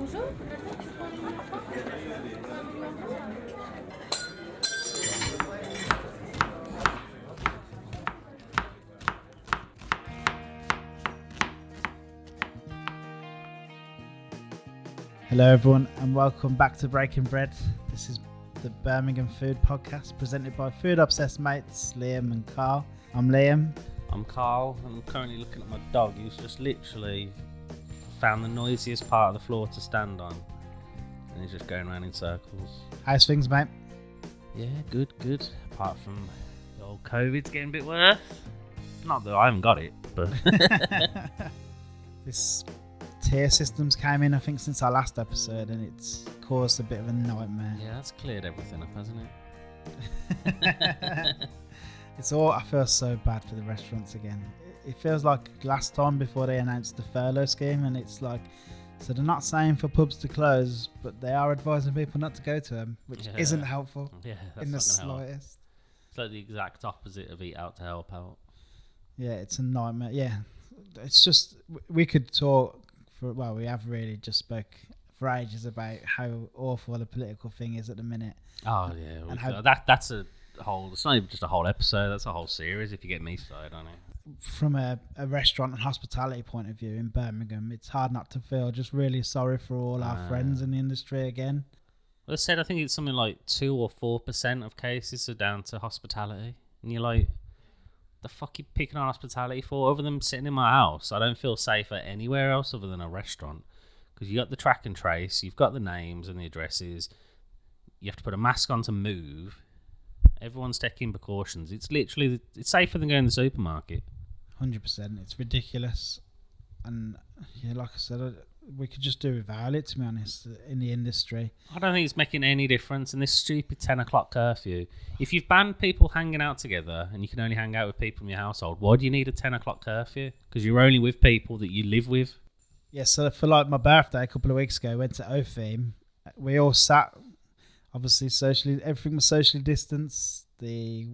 Hello everyone and welcome back to Breaking Bread. This is the Birmingham Food Podcast presented by food obsessed mates Liam and Carl. I'm Liam. I'm Carl and I'm currently looking at my dog who's just literally found the noisiest part of the floor to stand on and he's just going around in circles. How's things, mate? Yeah, good. Apart from the old COVID's getting a bit worse. Not that I haven't got it, but This tier systems came in, I think, since our last episode, and it's caused a bit of a nightmare. yeah, that's cleared everything up, hasn't it? I feel so bad for the restaurants again. It feels like last time before they announced the furlough scheme, and it's like, so they're not saying for pubs to close, but they are advising people not to go to them, which isn't helpful in the slightest. It's like the exact opposite of eat out to help out. Yeah, it's a nightmare. Yeah, it's just, we could talk we have really just spoke for ages about how awful the political thing is at the minute. Oh yeah, and that's a whole. It's not even just a whole episode. That's a whole series. If you get me started on it. From a restaurant and hospitality point of view in Birmingham, it's hard not to feel just really sorry for all our friends in the industry again. Well, I said I think it's something like 2 or 4% of cases are down to hospitality, and you're like, the fuck you picking on hospitality for? Other than sitting in my house, I don't feel safer anywhere else other than a restaurant, because you got the track and trace, you've got the names and the addresses, you have to put a mask on to move, everyone's taking precautions. It's literally, it's safer than going to the supermarket. 100%. It's ridiculous, and yeah, like I said, we could just do without it, to be honest, in the industry. I don't think it's making any difference in this stupid 10 o'clock curfew. If you've banned people hanging out together and you can only hang out with people in your household, why do you need a 10 o'clock curfew? Because you're only with people that you live with. Yeah, so for like my birthday a couple of weeks ago, went to Otheme. We all sat, obviously socially, everything was socially distanced. The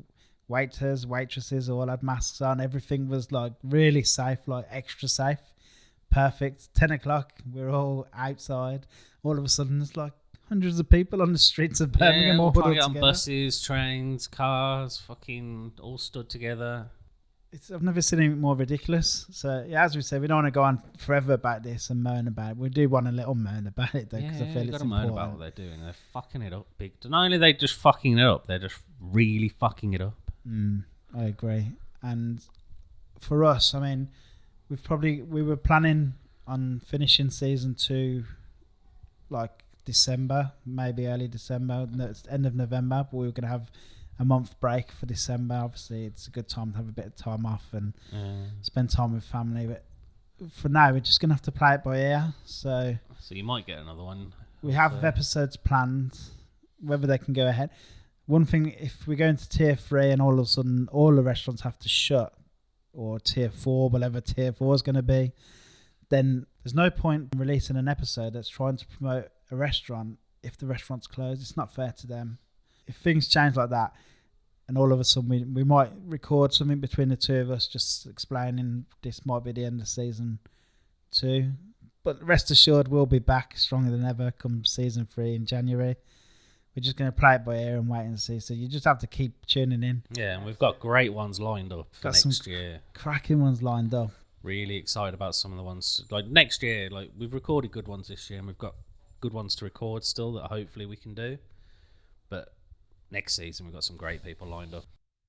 waiters, waitresses all had masks on. Everything was like really safe, like extra safe. Perfect. 10 o'clock, we're all outside. All of a sudden, there's like hundreds of people on the streets of Birmingham, all huddled on together. Buses, trains, cars, fucking all stood together. I've never seen anything more ridiculous. So, yeah, as we said, we don't want to go on forever about this and moan about it. We do want a little moan about it, though, because I feel it's important. Moan about what they're doing. They're fucking it up big. Not only are they just fucking it up, they're just really fucking it up. I agree. And for us, I mean, we were planning on finishing season 2 like December, maybe early December, end of November, but we were going to have a month break for December. Obviously, it's a good time to have a bit of time off and spend time with family. But for now, we're just going to have to play it by ear. So you might get another one. We have episodes planned, whether they can go ahead. One thing, if we go into tier 3 and all of a sudden all the restaurants have to shut, or tier 4, whatever tier 4 is going to be, then there's no point in releasing an episode that's trying to promote a restaurant if the restaurant's closed. It's not fair to them. If things change like that and all of a sudden we might record something between the two of us just explaining this might be the end of season 2, but rest assured we'll be back stronger than ever come season 3 in January. We're just going to play it by ear and wait and see. So you just have to keep tuning in. Yeah, and we've got great ones lined up for next year. Cracking ones lined up. Really excited about some of the ones. Like next year, like we've recorded good ones this year and we've got good ones to record still that hopefully we can do. But next season, we've got some great people lined up.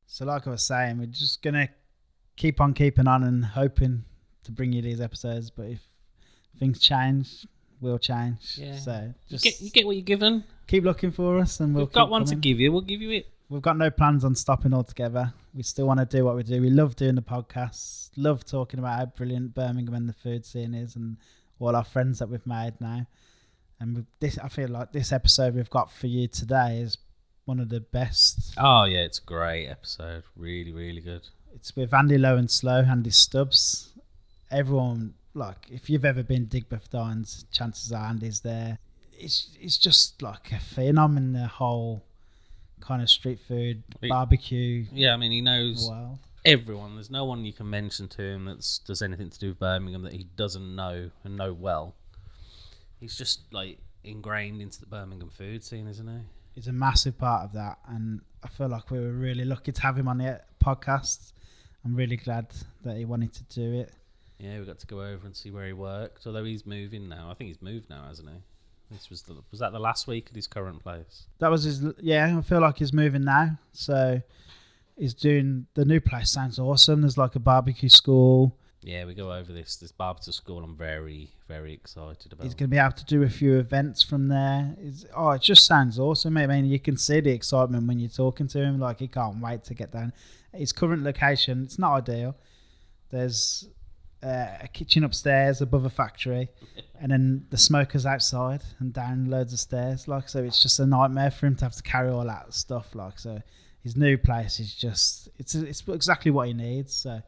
So like I was saying, we're just going to keep on keeping on and hoping to bring you these episodes. But if things change, we'll change. Yeah. So just you get what you're given. Keep looking for us, and we've got one to give you. We'll give you it. We've got no plans on stopping altogether. We still want to do what we do. We love doing the podcasts. Love talking about how brilliant Birmingham and the food scene is, and all our friends that we've made now. And with this, I feel like this episode we've got for you today is one of the best. Oh yeah, it's a great episode. Really, really good. It's with Andy Low and Slow Stubbs. Everyone, like, if you've ever been Digbeth Dines, chances are Andy's there. It's just like a phenom in the whole kind of street food, barbecue. Yeah, I mean, he knows everyone. There's no one you can mention to him that does anything to do with Birmingham that he doesn't know and know well. He's just like ingrained into the Birmingham food scene, isn't he? He's a massive part of that, and I feel like we were really lucky to have him on the podcast. I'm really glad that he wanted to do it. Yeah, we got to go over and see where he worked. Although he's moving now. I think he's moved now, hasn't he? Was that the last week at his current place? That was his. Yeah, I feel like he's moving now. So he's doing the new place. Sounds awesome. There's like a barbecue school. Yeah, we go over this barbecue school. I'm very, very excited about. He's going to be able to do a few events from there. It just sounds awesome. I mean, you can see the excitement when you're talking to him. Like, he can't wait to get down. His current location, it's not ideal. There's a kitchen upstairs above a factory, and then the smokers outside and down loads of stairs. Like, so it's just a nightmare for him to have to carry all that stuff. Like, so his new place is just it's exactly what he needs. So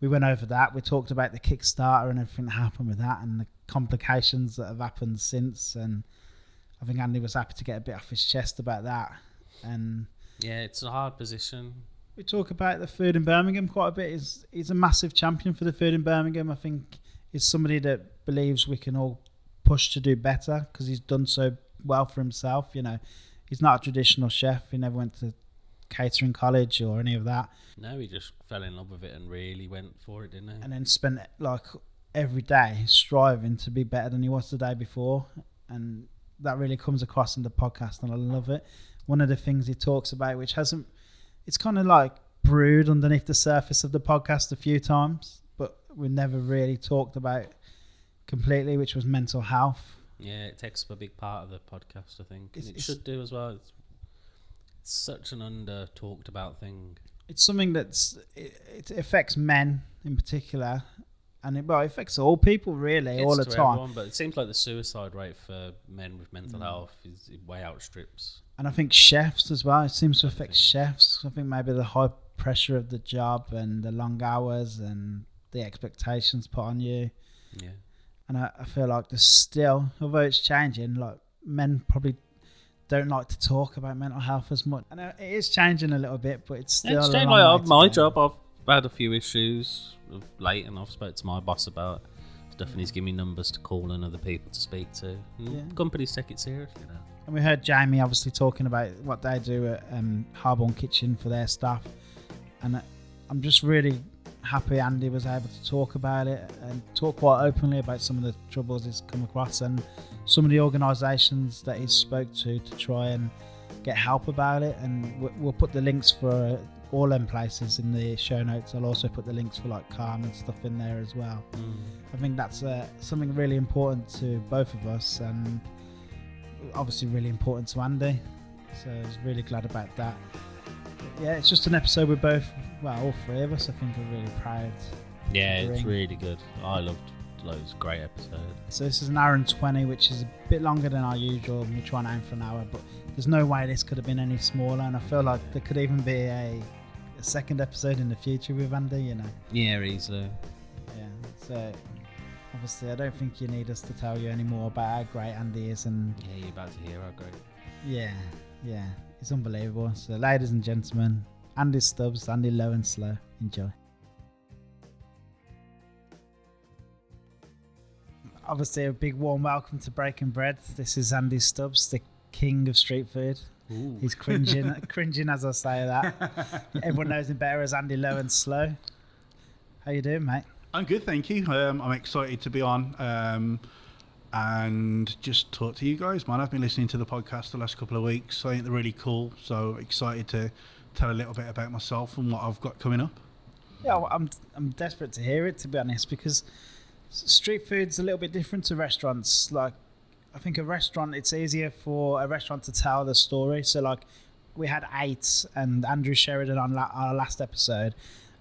we went over that. We talked about the Kickstarter and everything that happened with that, and the complications that have happened since. And I think Andy was happy to get a bit off his chest about that. And yeah, it's a hard position. We talk about the food in Birmingham quite a bit. He's a massive champion for the food in Birmingham. I think he's somebody that believes we can all push to do better because he's done so well for himself. You know, he's not a traditional chef. He never went to catering college or any of that. No, he just fell in love with it and really went for it, didn't he? And then spent like every day striving to be better than he was the day before. And that really comes across in the podcast, and I love it. One of the things he talks about, which hasn't, it's kind of like brewed underneath the surface of the podcast a few times, but we never really talked about completely, which was mental health. Yeah, it takes up a big part of the podcast, I think. And it should do as well. It's such an under talked about thing. It's something it affects men in particular, and it affects all people really, all the time. Everyone, but it seems like the suicide rate for men with mental health is way outstrips. And I think chefs as well. It seems to affect chefs. I think maybe the high pressure of the job and the long hours and the expectations put on you. Yeah. And I feel like there's still, although it's changing, like men probably don't like to talk about mental health as much. And it is changing a little bit, but it's still it's a changing. long way Like to my go. job, I've had a few issues of late, and I've spoke to my boss about stuff, and he's given me numbers to call and other people to speak to. And companies take it seriously now. And we heard Jamie obviously talking about what they do at Harborne Kitchen for their staff. And I'm just really happy Andy was able to talk about it and talk quite openly about some of the troubles he's come across and some of the organisations that he spoke to try and get help about it. And we'll put the links for all them places in the show notes. I'll also put the links for like Calm and stuff in there as well. I think that's something really important to both of us, and obviously really important to Andy, so I was really glad about that. But yeah, it's just an episode we're both, all three of us I think are really proud. Yeah, it's really good. I loved it. It was a great episode. So this is an hour and 20, which is a bit longer than our usual. We try and aim for an hour, but there's no way this could have been any smaller, and I feel like there could even be a second episode in the future with Andy, you know. Yeah, easily. Yeah, so obviously I don't think you need us to tell you any more about how great Andy is. And yeah, you're about to hear how great. Yeah, it's unbelievable. So ladies and gentlemen, Andy Stubbs, Andy Low and Slow. Enjoy. Obviously a big warm welcome to Breaking Bread. This is Andy Stubbs, the king of street food. Ooh. He's cringing as I say that. Everyone knows him better as Andy Low and Slow. How you doing, mate? I'm good, thank you. I'm excited to be on and just talk to you guys, man. I've been listening to the podcast the last couple of weeks. I think they're really cool, so excited to tell a little bit about myself and what I've got coming up. Yeah, well, I'm desperate to hear it, to be honest, because street food's a little bit different to restaurants. Like, I think a restaurant, it's easier for a restaurant to tell the story. So like we had 8 and Andrew Sheridan on our last episode,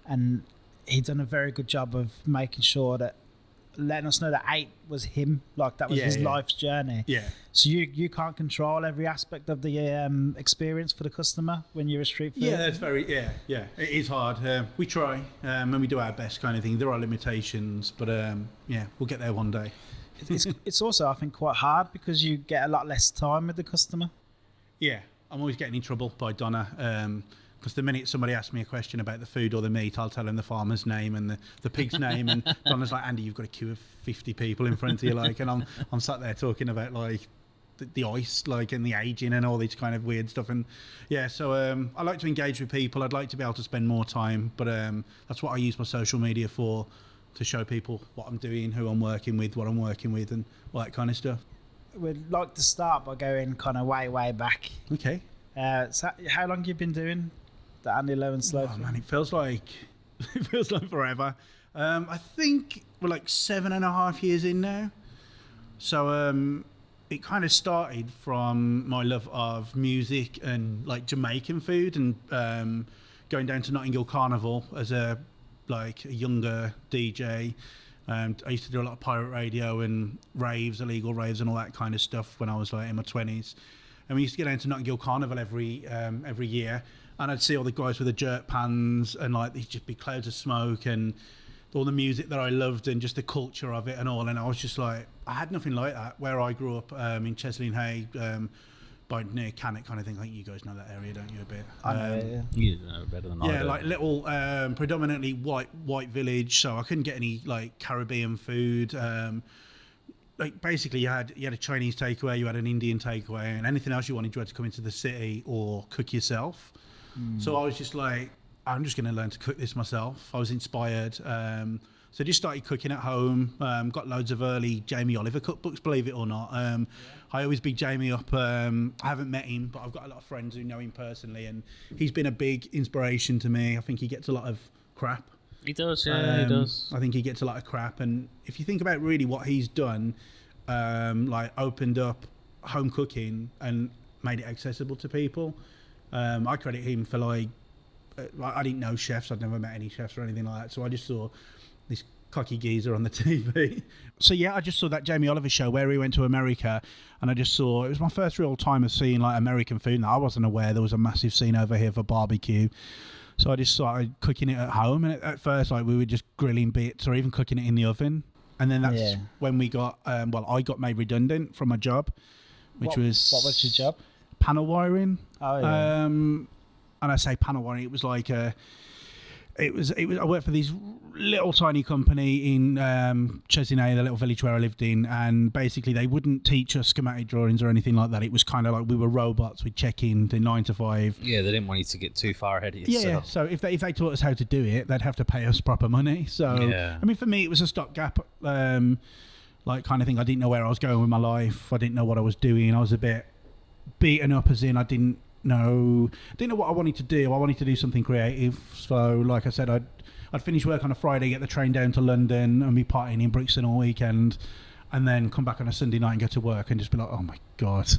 and he'd done a very good job of making sure that letting us know that 8 was him, like that was his life's journey. Yeah. So you can't control every aspect of the experience for the customer when you're a street food. Yeah, that's very It is hard. We try and we do our best, kind of thing. There are limitations, but we'll get there one day. It's also, I think, quite hard because you get a lot less time with the customer. Yeah, I'm always getting in trouble by Donna. Because the minute somebody asks me a question about the food or the meat, I'll tell them the farmer's name and the pig's name. And Donna's like, Andy, you've got a queue of 50 people in front of you, like, and I'm sat there talking about like the ice, like, and the aging and all these kind of weird stuff. And yeah, so I like to engage with people. I'd like to be able to spend more time, but that's what I use my social media for, to show people what I'm doing, who I'm working with, what I'm working with, and all that kind of stuff. We'd like to start by going kind of way back. Okay. So how long have you been doing the Andy Low and Slow? Oh man, it feels like forever. I think we're like 7.5 years in now. So it kind of started from my love of music and like Jamaican food, and going down to Notting Hill Carnival as a younger DJ. I used to do a lot of pirate radio and raves, illegal raves and all that kind of stuff when I was like in my 20s. And we used to get down to Notting Hill Carnival every year, and I'd see all the guys with the jerk pans and like these just big clouds of smoke and all the music that I loved and just the culture of it and all. And I was just like, I had nothing like that where I grew up in Chesley and Hay, by near Cannock kind of thing. I think you guys know that area, don't you, a bit? I know, yeah. You know better than I do. Yeah, like little, predominantly white village, so I couldn't get any like Caribbean food. Like basically you had a Chinese takeaway, you had an Indian takeaway, and anything else you wanted, you had to come into the city or cook yourself. So I was just like, I'm just going to learn to cook this myself. I was inspired. So I just started cooking at home. Got loads of early Jamie Oliver cookbooks, believe it or not. I always big Jamie up. I haven't met him, but I've got a lot of friends who know him personally, and he's been a big inspiration to me. I think he gets a lot of crap. He does, yeah, he does. I think he gets a lot of crap, and if you think about really what he's done, like opened up home cooking and made it accessible to people. I credit him for like, I didn't know chefs, I'd never met any chefs or anything like that, so I just saw this cocky geezer on the TV. So yeah, I just saw that Jamie Oliver show where he went to America, and I just saw, it was my first real time of seeing like American food, and I wasn't aware there was a massive scene over here for barbecue. So I just started cooking it at home, and at first like we were just grilling bits or even cooking it in the oven. And then that's when we got, I got made redundant from my job, which was... What was your job? Panel wiring. Oh, yeah. And I say panel wiring, it was like I worked for this little tiny company in Chesinay, the little village where I lived in, and basically they wouldn't teach us schematic drawings or anything like that. It was kind of like we were robots. We'd check in to 9 to 5. Yeah, they didn't want you to get too far ahead of yourself. Yeah, so if they taught us how to do it, they'd have to pay us proper money. So, yeah. I mean, for me, it was a stopgap, like kind of thing. I didn't know where I was going with my life. I didn't know what I was doing. I was a bit beaten up, as in I didn't know what I wanted to do. I wanted to do something creative. So, like I said, I'd finish work on a Friday, get the train down to London, and be partying in Brixton all weekend, and then come back on a Sunday night and go to work and just be like, oh my God,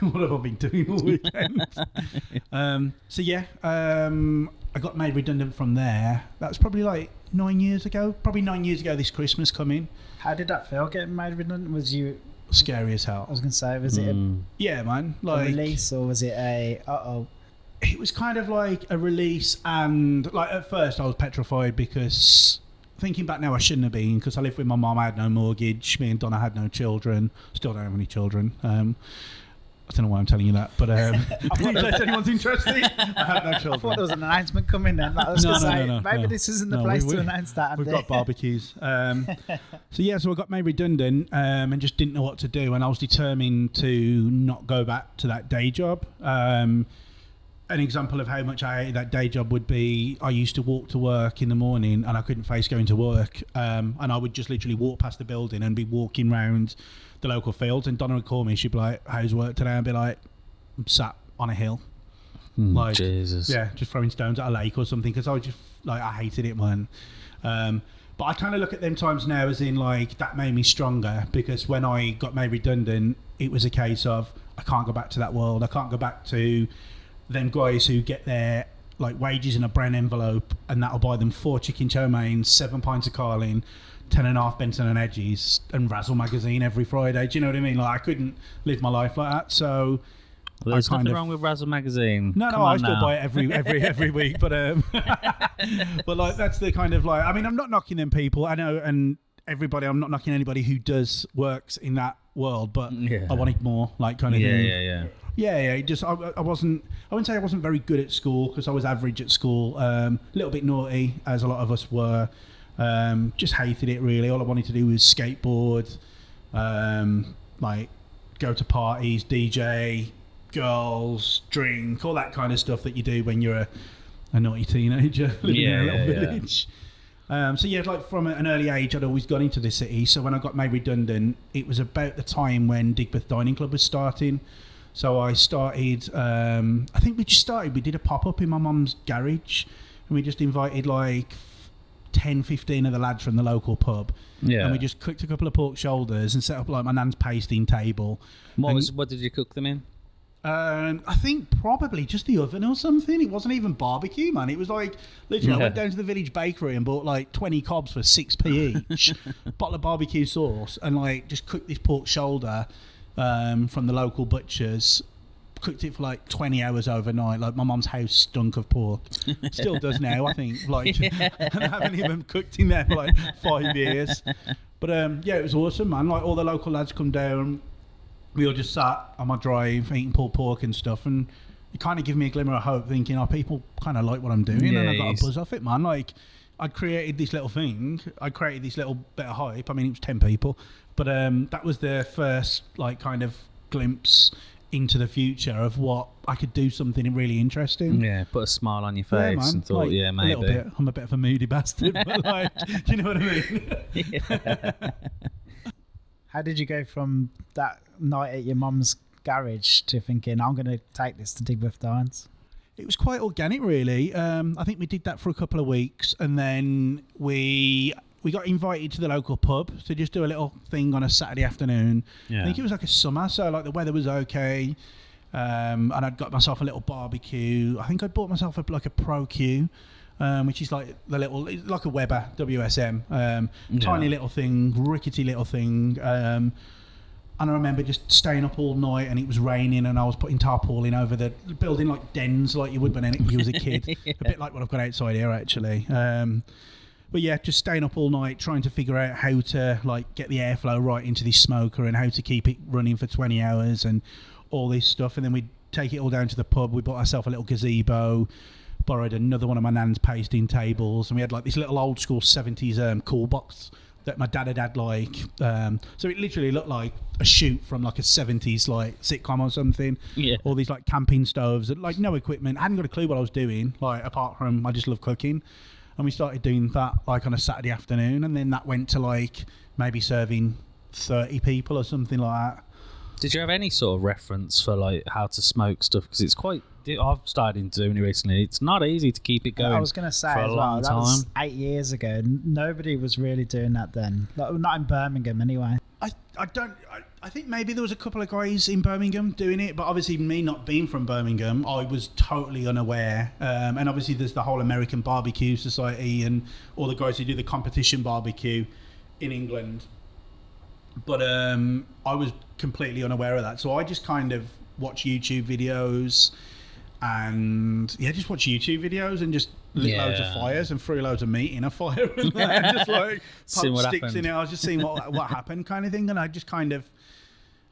what have I been doing all weekend? So yeah, I got made redundant from there. That was probably like 9 years ago. Probably 9 years ago this Christmas coming. How did that feel, getting made redundant? Was you... Scary as hell. I was going to say, was it yeah, man, a like release, or was it a it was kind of like a release, and like at first I was petrified, because thinking back now I shouldn't have been, because I lived with my mum, I had no mortgage, me and Donna had no children, still don't have any children. I don't know why I'm telling you that, but in case anyone's interested, I have no children. I thought there was an announcement coming then. I was going to say, maybe this isn't the place to announce that. We've got barbecues. So I got made redundant and just didn't know what to do, and I was determined to not go back to that day job. An example of how much I hated that day job would be, I used to walk to work in the morning and I couldn't face going to work, and I would just literally walk past the building and be walking round the local fields, and Donna would call me, she'd be like, how's work today? I'd be like, I'm sat on a hill, like, Jesus. Yeah, just throwing stones at a lake or something, because I was just like, I hated it, man. But I kind of look at them times now as in like, that made me stronger, because when I got made redundant, it was a case of, I can't go back to that world. I can't go back to them guys who get their like wages in a brown envelope, and that'll buy them 4 chicken chow mein, 7 pints of Carling, 10.5 Benson and Edges, and Razzle magazine every Friday. Do you know what I mean? Like, I couldn't live my life like that. So well, there's nothing wrong with Razzle magazine. No, I still buy it every week. But but like, that's the kind of like, I mean, I'm not knocking them people. I know, and everybody, I'm not knocking anybody who works in that world, but Yeah. I wanted more, like kind of thing. Yeah. Just I wouldn't say I wasn't very good at school because I was average at school. A little bit naughty, as a lot of us were. Just hated it really. All I wanted to do was skateboard, like go to parties, DJ, girls, drink, all that kind of stuff that you do when you're a naughty teenager living in a little village. So yeah, like from an early age, I'd always gone into the city. So when I got made redundant, it was about the time when Digbeth Dining Club was starting. So I started, I think we did a pop-up in my mum's garage, and we just invited like 10, 15 of the lads from the local pub. Yeah. And we just cooked a couple of pork shoulders and set up like my nan's pasting table. What did you cook them in? I think probably just the oven or something. It wasn't even barbecue, man. It was like, literally, I went down to the village bakery and bought like 20 cobs for 6p each, bottle of barbecue sauce, and like just cooked this pork shoulder from the local butchers. Cooked it for like 20 hours overnight. Like my mum's house stunk of pork. Still does now, I think. Like, and I haven't even cooked in there for like 5 years. But yeah, it was awesome, man. Like all the local lads come down. We all just sat on my drive eating pulled pork and stuff, and it kind of gave me a glimmer of hope, thinking, oh, people kind of like what I'm doing, and I got a buzz off it, man. Like, I created this little thing, I created this little bit of hype. I mean, it was 10 people, but that was the first, like, kind of glimpse into the future of what I could do something really interesting. Yeah, put a smile on your face, man. and thought, like, yeah, maybe. A little bit. I'm a bit of a moody bastard, but like, do you know what I mean? How did you go from that night at your mum's garage to thinking, I'm going to take this to Digbeth Dines? It was quite organic, really. I think we did that for a couple of weeks, and then we got invited to the local pub to just do a little thing on a Saturday afternoon. Yeah. I think it was like a summer, so like the weather was okay, and I'd got myself a little barbecue. I think I bought myself like a Pro Q, which is like the little, like a Weber WSM, tiny little thing, rickety little thing. And I remember just staying up all night, and it was raining, and I was putting tarpaulin over the building, like dens, like you would when you was a kid. A bit like what I've got outside here, actually. But yeah, just staying up all night, trying to figure out how to like get the airflow right into this smoker and how to keep it running for 20 hours and all this stuff. And then we'd take it all down to the pub. We bought ourselves a little gazebo, borrowed another one of my nan's pasting tables, and we had like this little old school 70s cool box that my dad had like, so it literally looked like a shoot from like a 70s like sitcom or something. Yeah. All these like camping stoves and like no equipment. I hadn't got a clue what I was doing, like apart from I just love cooking. And we started doing that like on a Saturday afternoon, and then that went to like maybe serving 30 people or something like that. Did you have any sort of reference for like how to smoke stuff? Because it's quite, I've started doing it recently. It's not easy to keep it going. I was going to say for a as well, long that time. was 8 years ago. Nobody was really doing that then. Like, not in Birmingham anyway. I think maybe there was a couple of guys in Birmingham doing it, but obviously me not being from Birmingham, I was totally unaware. And obviously there's the whole American Barbecue Society and all the guys who do the competition barbecue in England. But I was completely unaware of that. So I just kind of watch YouTube videos and just watch YouTube videos and just lit loads of fires and threw loads of meat in a fire and just like pop sticks in it. I was just seeing what happened kind of thing, and I just kind of,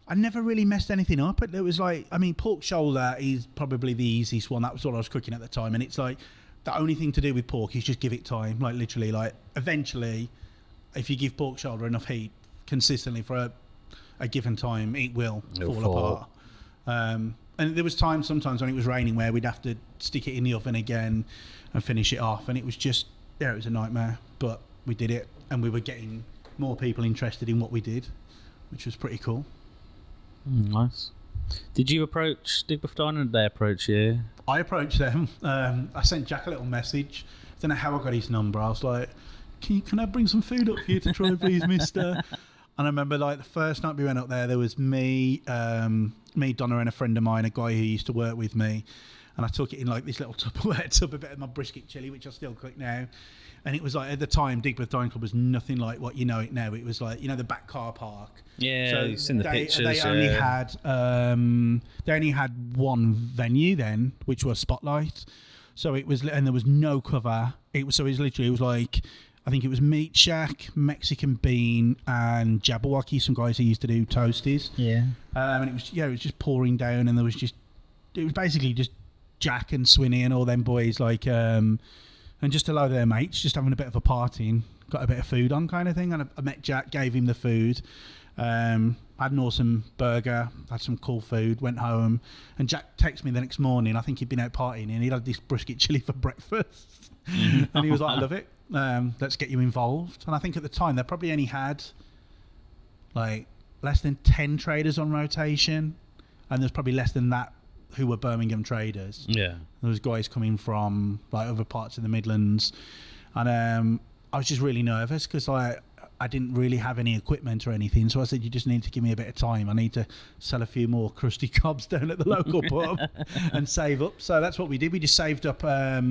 I never really messed anything up. It was like, I mean, pork shoulder is probably the easiest one. That was what I was cooking at the time, and it's like the only thing to do with pork is just give it time. Like literally, like eventually, if you give pork shoulder enough heat consistently for a given time, it will fall apart. And there was sometimes when it was raining where we'd have to stick it in the oven again and finish it off, and it was just, it was a nightmare, but we did it, and we were getting more people interested in what we did, which was pretty cool. Nice. Did you approach Digbeth Dine, or did they approach you? I approached them. I sent Jack a little message. I don't know how I got his number. I was like, can I bring some food up here to try, please, mister? And I remember like the first night we went up there was me, Donna, and a friend of mine, a guy who used to work with me. And I took it in like this little Tupperware tub, a bit of my brisket chili, which I still cook now. And it was like, at the time, Digbeth Dining Club was nothing like what you know it now. It was like, the back car park. Yeah, so you've seen the pictures. They only had one venue then, which was Spotlight. So it was, and there was no cover. It was literally like I think it was Meat Shack, Mexican Bean, and Jabberwocky. Some guys who used to do toasties. Yeah. And it was just pouring down, and it was basically just Jack and Swinney and all them boys, like, and just a load of their mates, just having a bit of a party and got a bit of food on kind of thing. And I met Jack, gave him the food. Had an awesome burger, had some cool food, went home, and Jack texted me the next morning. I think he'd been out partying and he'd had this brisket chili for breakfast. And he was like, I love it. Let's get you involved. And I think at the time they probably only had like less than 10 traders on rotation, and there's probably less than that who were Birmingham traders. Yeah. There was guys coming from like other parts of the Midlands, and I was just really nervous because I didn't really have any equipment or anything, so I said, you just need to give me a bit of time. I need to sell a few more crusty cobs down at the local pub and save up. So that's what we did. We just saved up a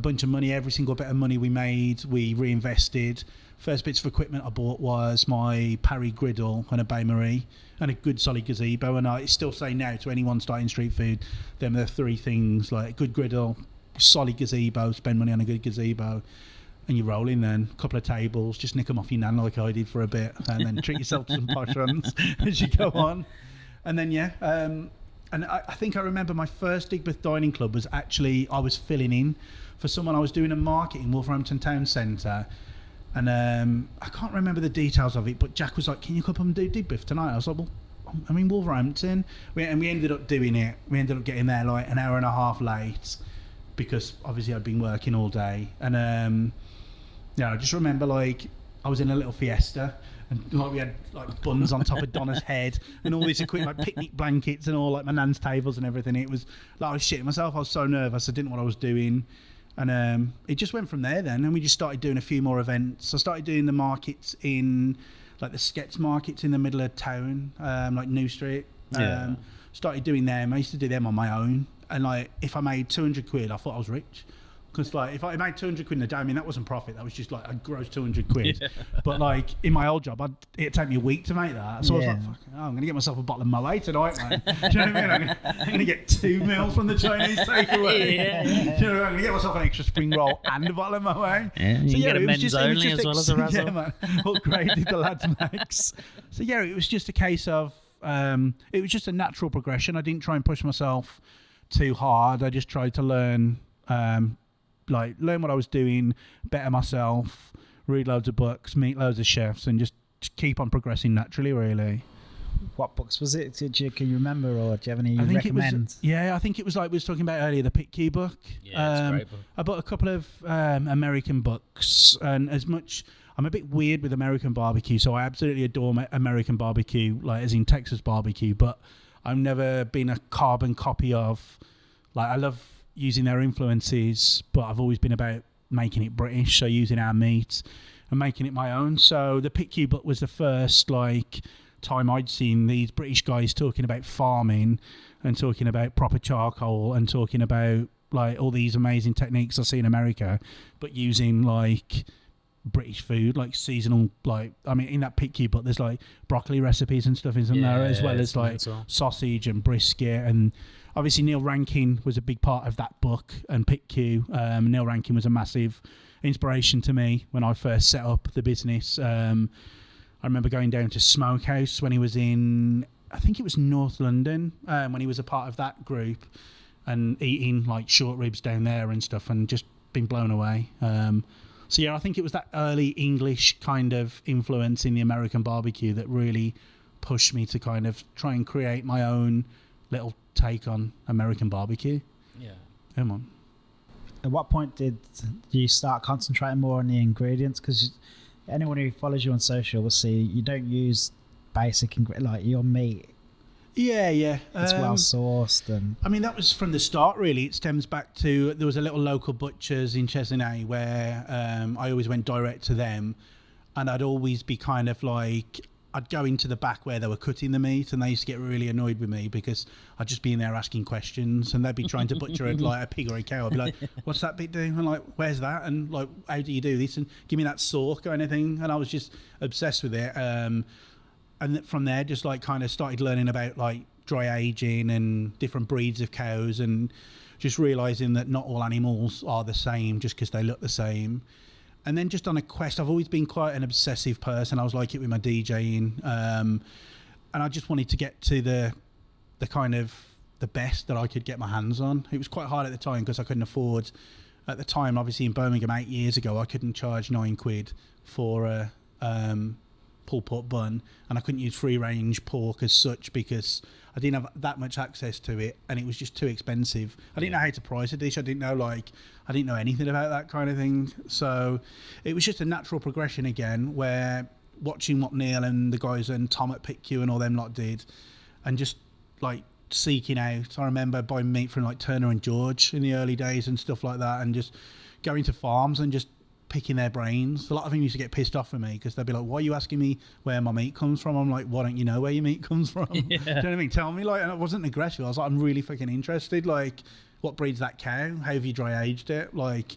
bunch of money. Every single bit of money we made, we reinvested. First bits of equipment I bought was my Parry griddle and a bain marie and a good solid gazebo. And I still say now to anyone starting street food, them are the three things, like a good griddle, solid gazebo, spend money on a good gazebo, and you're rolling then. A couple of tables, just nick them off your nan like I did for a bit, and then treat yourself to some posh runs as you go on. And then, and I think I remember my first Digbeth Dining Club was actually, I was filling in for someone. I was doing a market in Wolverhampton Town Centre, and I can't remember the details of it, but Jack was like, can you come up and do Digbeth tonight? I was like, well, I'm in Wolverhampton. We ended up doing it. We ended up getting there like an hour and a half late because obviously I'd been working all day. And I just remember like I was in a little Fiesta and like we had like buns on top of Donna's head and all this equipment, like picnic blankets and all, like my nan's tables and everything. It was like I was shitting myself. I was so nervous. I didn't know what I was doing. And it just went from there then, and we just started doing a few more events. I started doing the markets in like the Skets markets in the middle of town, like New Street. Started doing them. I used to do them on my own, and like if I made 200 quid, I thought I was rich. Because like if I made 200 quid in a day, I mean that wasn't profit. That was just like a gross 200 quid. Yeah. But like in my old job, it'd take me a week to make that. So I was like, I'm going to get myself a bottle of Moet tonight, man. Do you know what I mean? I'm going to get 2 meals from the Chinese takeaway. Do you know what I mean? I'm going to get myself an extra spring roll and a bottle of Moet. Yeah, you get a men's only as well as a razzle. Yeah, man. Upgraded the lads max. So yeah, it was just a case of it was just a natural progression. I didn't try and push myself too hard. I just tried to learn what I was doing, better myself, read loads of books, meet loads of chefs, and just keep on progressing naturally, really. What books was it? Can you remember, or do you have any you recommend? I think it was like we was talking about earlier, the BBQ book. Yeah, it's a great book. I bought a couple of American books, and as much... I'm a bit weird with American barbecue, so I absolutely adore American barbecue, like as in Texas barbecue, but I've never been a carbon copy of... Like, I love using their influences, but I've always been about making it British, so using our meat and making it my own. So the BBQ book was the first time I'd seen these British guys talking about farming and talking about proper charcoal and talking about like all these amazing techniques I see in America, but using like British food, like seasonal, like I mean in that BBQ book there's like broccoli recipes and stuff isn't there, as well as like sausage and brisket. And obviously Neil Rankin was a big part of that book and BBQ. Neil Rankin was a massive inspiration to me when I first set up the business. I remember going down to Smokehouse when he was in, I think it was North London, when he was a part of that group, and eating like short ribs down there and stuff, and just been blown away. So yeah, I think it was that early English kind of influence in the American barbecue that really pushed me to kind of try and create my own little take on American barbecue. Yeah. Come on. At what point did you start concentrating more on the ingredients? Because anyone who follows you on social will see you don't use basic ingredients like your meat. Yeah. It's well sourced, and I mean that was from the start. Really, it stems back to there was a little local butcher's in Chesney where I always went direct to them, and I'd always be kind of like I'd go into the back where they were cutting the meat, and they used to get really annoyed with me because I'd just be in there asking questions, and they'd be trying to butcher like a pig or a cow. I'd be like, "What's that bit doing?" And like, "Where's that?" And like, "How do you do this?" And give me that fork or anything. And I was just obsessed with it. And from there, just like kind of started learning about like dry aging and different breeds of cows, and just realizing that not all animals are the same just because they look the same. And then just on a quest, I've always been quite an obsessive person. I was like it with my DJing. And I just wanted to get to the kind of the best that I could get my hands on. It was quite hard at the time because I couldn't afford, at the time, obviously in Birmingham 8 years ago, I couldn't charge £9 for a pulled pork bun, and I couldn't use free range pork as such because I didn't have that much access to it, and it was just too expensive. I didn't know how to price a dish. I didn't know anything about that kind of thing. So it was just a natural progression again, where watching what Neil and the guys and Tom at BBQ and all them lot did, and just like seeking out. I remember buying meat from like Turner and George in the early days and stuff like that, and just going to farms and just picking their brains. A lot of them used to get pissed off with me because they'd be like, why are you asking me where my meat comes from? I'm like, why don't you know where your meat comes from? Yeah. Do you know what I mean? Tell me. Like, and I wasn't aggressive. I was like, I'm really fucking interested. Like, what breeds that cow? How have you dry aged it? Like,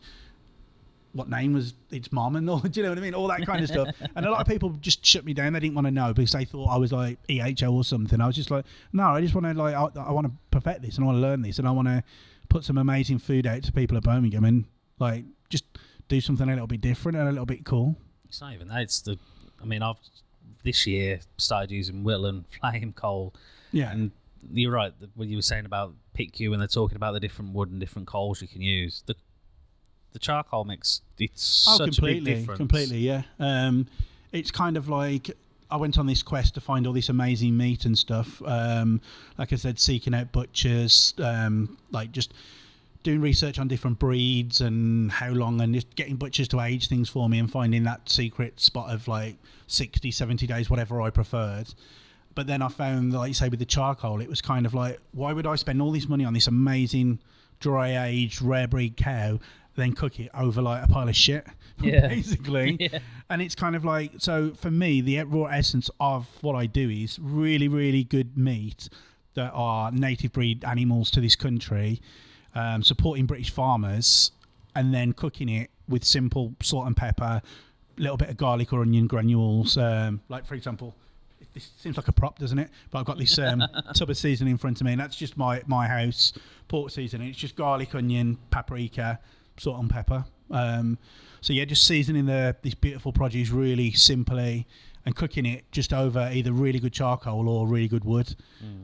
what name was its mom and all? Do you know what I mean? All that kind of stuff. And a lot of people just shut me down. They didn't want to know because they thought I was like EHO or something. I was just like, no, I just want to like, I want to perfect this and I want to learn this and I want to put some amazing food out to people at Birmingham and like just do something a little bit different and a little bit cool. It's not even that. I've this year started using Whittle and Flame coal. Yeah. And you're right, what you were saying about BBQ when they're talking about the different wood and different coals you can use. The charcoal mix, it's such a big difference. Completely, yeah. It's kind of like I went on this quest to find all this amazing meat and stuff. Like I said, seeking out butchers, like just doing research on different breeds and how long, and just getting butchers to age things for me and finding that secret spot of like 60, 70 days, whatever I preferred. But then I found, like you say, with the charcoal, it was kind of like, why would I spend all this money on this amazing dry aged rare breed cow, then cook it over like a pile of shit, basically. Yeah. And it's kind of like, so for me, the raw essence of what I do is really, really good meat that are native breed animals to this country, supporting British farmers, and then cooking it with simple salt and pepper, a little bit of garlic or onion granules. Like, for example, this seems like a prop, doesn't it? But I've got this tub of seasoning in front of me, and that's just my house pork seasoning. It's just garlic, onion, paprika, salt and pepper. So yeah, just seasoning this beautiful produce really simply and cooking it just over either really good charcoal or really good wood.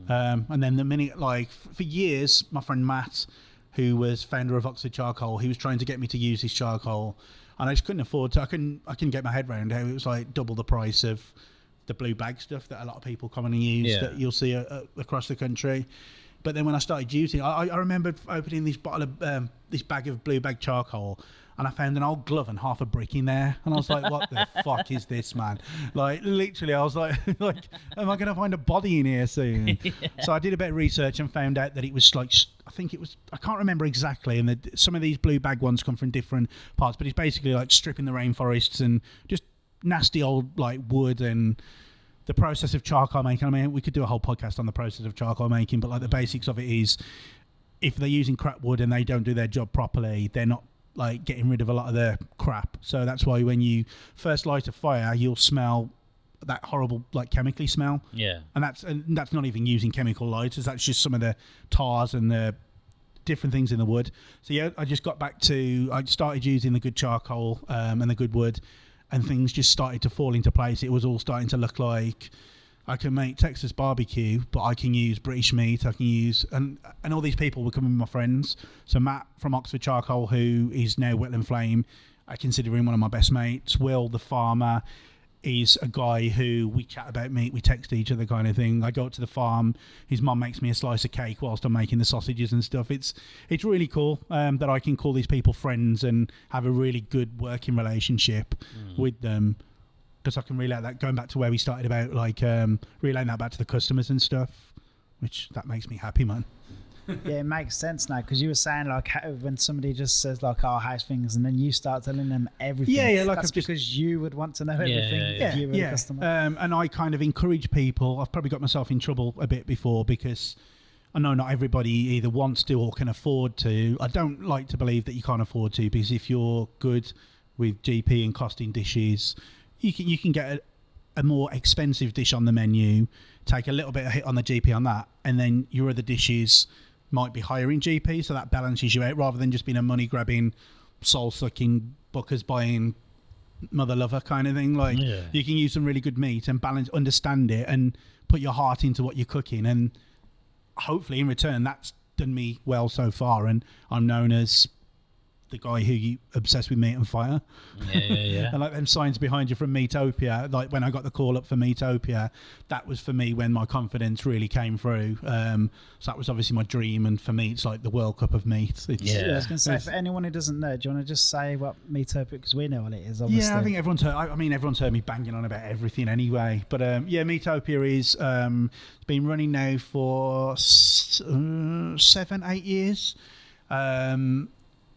And then the minute, like for years, my friend Matt, who was founder of Oxford Charcoal, he was trying to get me to use his charcoal, and I just couldn't afford to. I couldn't get my head around how it was like double the price of the blue bag stuff that a lot of people commonly use that you'll see across the country. But then when I started using it, I remember opening this bottle of this bag of blue bag charcoal, and I found an old glove and half a brick in there, and I was like, "What the fuck is this, man?" Like literally, I was like, "Am I going to find a body in here soon?" So I did a bit of research and found out that it was like, I can't remember exactly, and some of these blue bag ones come from different parts, but it's basically like stripping the rainforests and just nasty old like wood and the process of charcoal making. I mean, we could do a whole podcast on the process of charcoal making, but like the basics of it is, if they're using crap wood and they don't do their job properly, they're not like getting rid of a lot of their crap. So that's why when you first light a fire, you'll smell that horrible like chemically smell. Yeah. And that's not even using chemical lighters. That's just some of the tars and the different things in the wood. So yeah, I started using the good charcoal and the good wood, and things just started to fall into place. It was all starting to look like I can make Texas barbecue, but I can use British meat. I can use, and all these people were becoming my friends. So Matt from Oxford Charcoal, who is now Whittle and Flame, I consider him one of my best mates. Will, the farmer, is a guy who we chat about meat, we text each other kind of thing. I go up to the farm, his mum makes me a slice of cake whilst I'm making the sausages and stuff. It's really cool that I can call these people friends and have a really good working relationship with them, because I can relay that, going back to where we started about like relaying that back to the customers and stuff, which that makes me happy, man. Yeah, it makes sense now, because you were saying like when somebody just says like our house things, and then you start telling them everything. Yeah, like that's because you would want to know everything. If you were a customer. And I kind of encourage people. I've probably got myself in trouble a bit before because I know not everybody either wants to or can afford to. I don't like to believe that you can't afford to, because if you're good with GP and costing dishes, you can get a more expensive dish on the menu, take a little bit of hit on the GP on that, and then your other dishes might be higher in GP, so that balances you out, rather than just being a money grabbing, soul sucking bookers buying mother lover kind of thing. Like you can use some really good meat and understand it and put your heart into what you're cooking, and hopefully in return that's done me well so far, and I'm known as the guy who obsessed with meat and fire. Yeah. And like them signs behind you from Meatopia, like when I got the call up for Meatopia, that was for me when my confidence really came through. So that was obviously my dream, and for me it's like the World Cup of meat. I was going to say, for anyone who doesn't know, do you want to just say what Meatopia, because we know what it is, obviously. Yeah, I think everyone's heard, everyone's heard me banging on about everything anyway, but Meatopia is it's been running now for 7-8 years.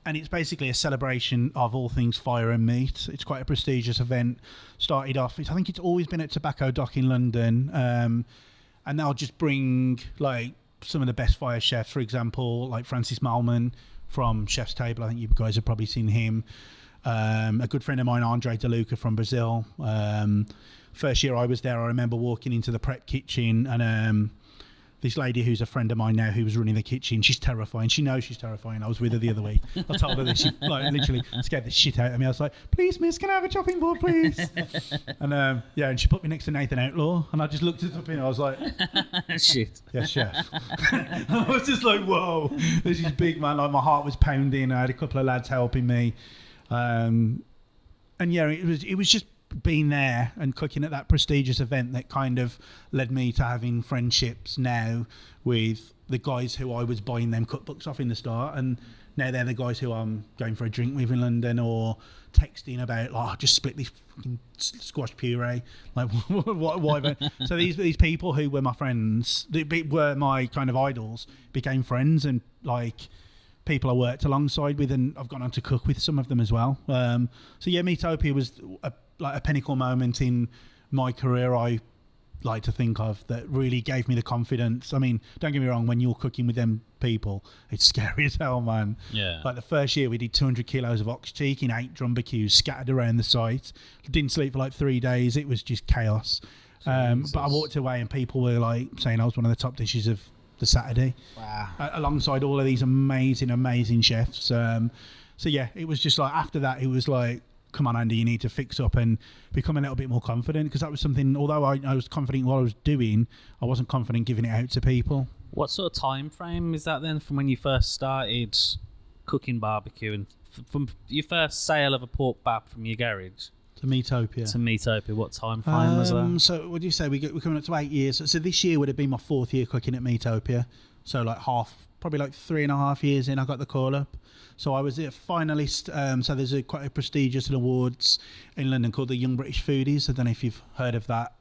And it's basically a celebration of all things fire and meat. It's quite a prestigious event. Started off, I think it's always been at Tobacco Dock in London. And they'll just bring like some of the best fire chefs, for example, like Francis Malman from Chef's Table. I think you guys have probably seen him. A good friend of mine, Andre De Luca from Brazil. First year I was there, I remember walking into the prep kitchen, and this lady who's a friend of mine now, who was running the kitchen, she's terrifying. She knows she's terrifying. I was with her the other week. I told her that she like literally scared the shit out of me. I was like, "Please, miss, can I have a chopping board, please?" And and she put me next to Nathan Outlaw, and I just looked at him and I was like, Shit. "Yes, chef." I was just like, "Whoa, this is big, man!" Like my heart was pounding. I had a couple of lads helping me, and yeah, it was just being there and cooking at that prestigious event that kind of led me to having friendships now with the guys who I was buying them cookbooks off in the start, and now they're the guys who I'm going for a drink with in London, or texting about like, just split this fucking squash puree, like why? So these people who were my friends, they were my kind of idols, became friends, and like people I worked alongside with, and I've gone on to cook with some of them as well. So yeah, Meatopia was a pinnacle moment in my career, I like to think of, that really gave me the confidence. I mean, don't get me wrong, when you're cooking with them people, it's scary as hell, man. Yeah. Like the first year we did 200 kilos of ox cheek in 8 drum barbecues scattered around the site. Didn't sleep for like 3 days. It was just chaos. But I walked away and people were like saying I was one of the top dishes of the Saturday. Wow. Alongside all of these amazing chefs. So yeah, it was just like, after that, it was like, come on, Andy, you need to fix up and become a little bit more confident, because that was something, although I was confident in what I was doing, I wasn't confident giving it out to people. What sort of time frame is that then, from when you first started cooking barbecue, and from your first sale of a pork bap from your garage To Meatopia. to Meatopia? What time frame was that? So what do you say? We're coming up to 8 years. So this year would have been my 4th year cooking at Meatopia. So like probably like 3.5 years in, I got the call up. So I was a finalist. So there's quite a prestigious awards in London called the Young British Foodies. I don't know if you've heard of that.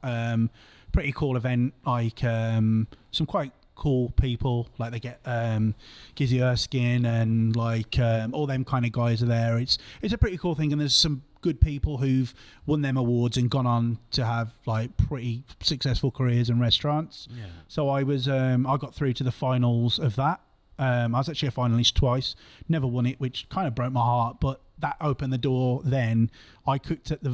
Pretty cool event. Like some quite cool people. Like they get Gizzy Erskine and like all them kind of guys are there. It's a pretty cool thing, and there's some good people who've won them awards and gone on to have like pretty successful careers in restaurants. Yeah. So I got through to the finals of that. I was actually a finalist twice, never won it, which kind of broke my heart, but that opened the door. Then I cooked at the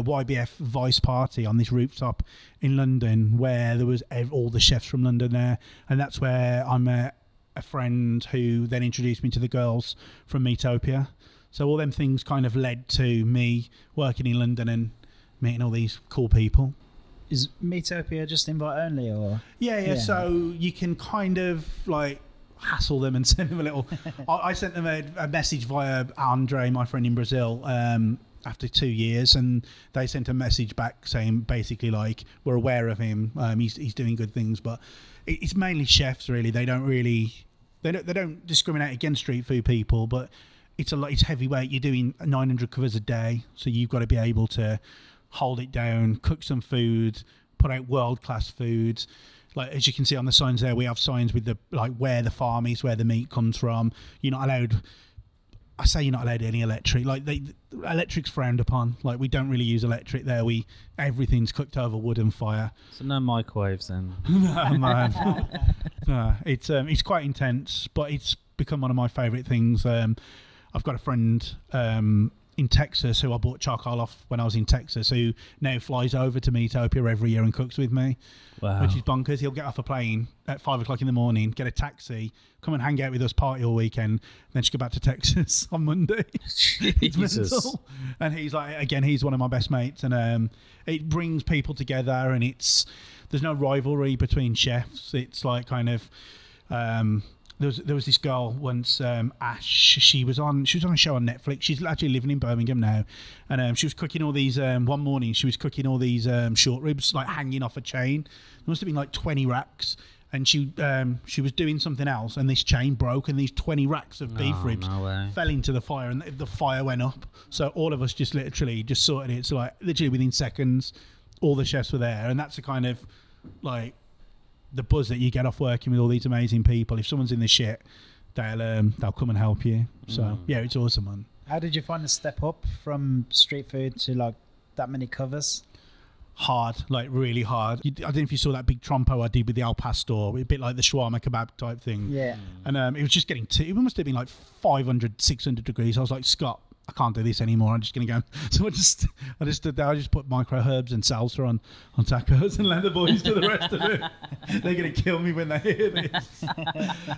YBF Vice Party on this rooftop in London, where there was all the chefs from London there, and that's where I met a friend who then introduced me to the girls from Meatopia. So all them things kind of led to me working in London and meeting all these cool people. Is Meatopia just invite only, or? Yeah. So you can kind of like hassle them and send them a little. I sent them a message via Andre, my friend in Brazil, after 2 years, and they sent a message back saying basically like, we're aware of him, he's doing good things, but it's mainly chefs really. They don't discriminate against street food people, but it's heavyweight. You're doing 900 covers a day, so you've got to be able to hold it down, cook some food, put out world-class foods. Like, as you can see on the signs there, we have signs with the like where the farm is, where the meat comes from. You're not allowed. I say you're not allowed any electric. Like electric's frowned upon. Like we don't really use electric there. Everything's cooked over wood and fire. So no microwaves then. No, man. No, it's quite intense, but it's become one of my favourite things. I've got a friend in Texas, who I bought charcoal off when I was in Texas, who now flies over to Meatopia every year and cooks with me, which is bonkers. He'll get off a plane at 5 o'clock in the morning, get a taxi, come and hang out with us, party all weekend, and then just go back to Texas on Monday. It's mental. And he's like, again, he's one of my best mates, and it brings people together, and there's no rivalry between chefs. It's like kind of there was this girl once, Ash. She was on a show on Netflix. She's actually living in Birmingham now, and she was cooking all these. One morning, she was cooking all these short ribs, like hanging off a chain. There must have been like 20 racks, and she was doing something else, and this chain broke, and these 20 racks of beef ribs fell into the fire, and the fire went up. So all of us just literally just sorted it. So like literally within seconds, all the chefs were there, and that's the kind of like the buzz that you get off working with all these amazing people. If someone's in the shit, they'll come and help you. So yeah, it's awesome, man. How did you find the step up from street food to like that many covers? Hard, like really hard. I don't know if you saw that big trompo I did with the al pastor, a bit like the shawarma kebab type thing. Yeah. And it was just getting it must have been like 500, 600 degrees. I was like, Scott, I can't do this anymore. I'm just going to go. So I just stood there. I just put micro herbs and salsa on tacos and let the boys do the rest of it. They're going to kill me when they hear this.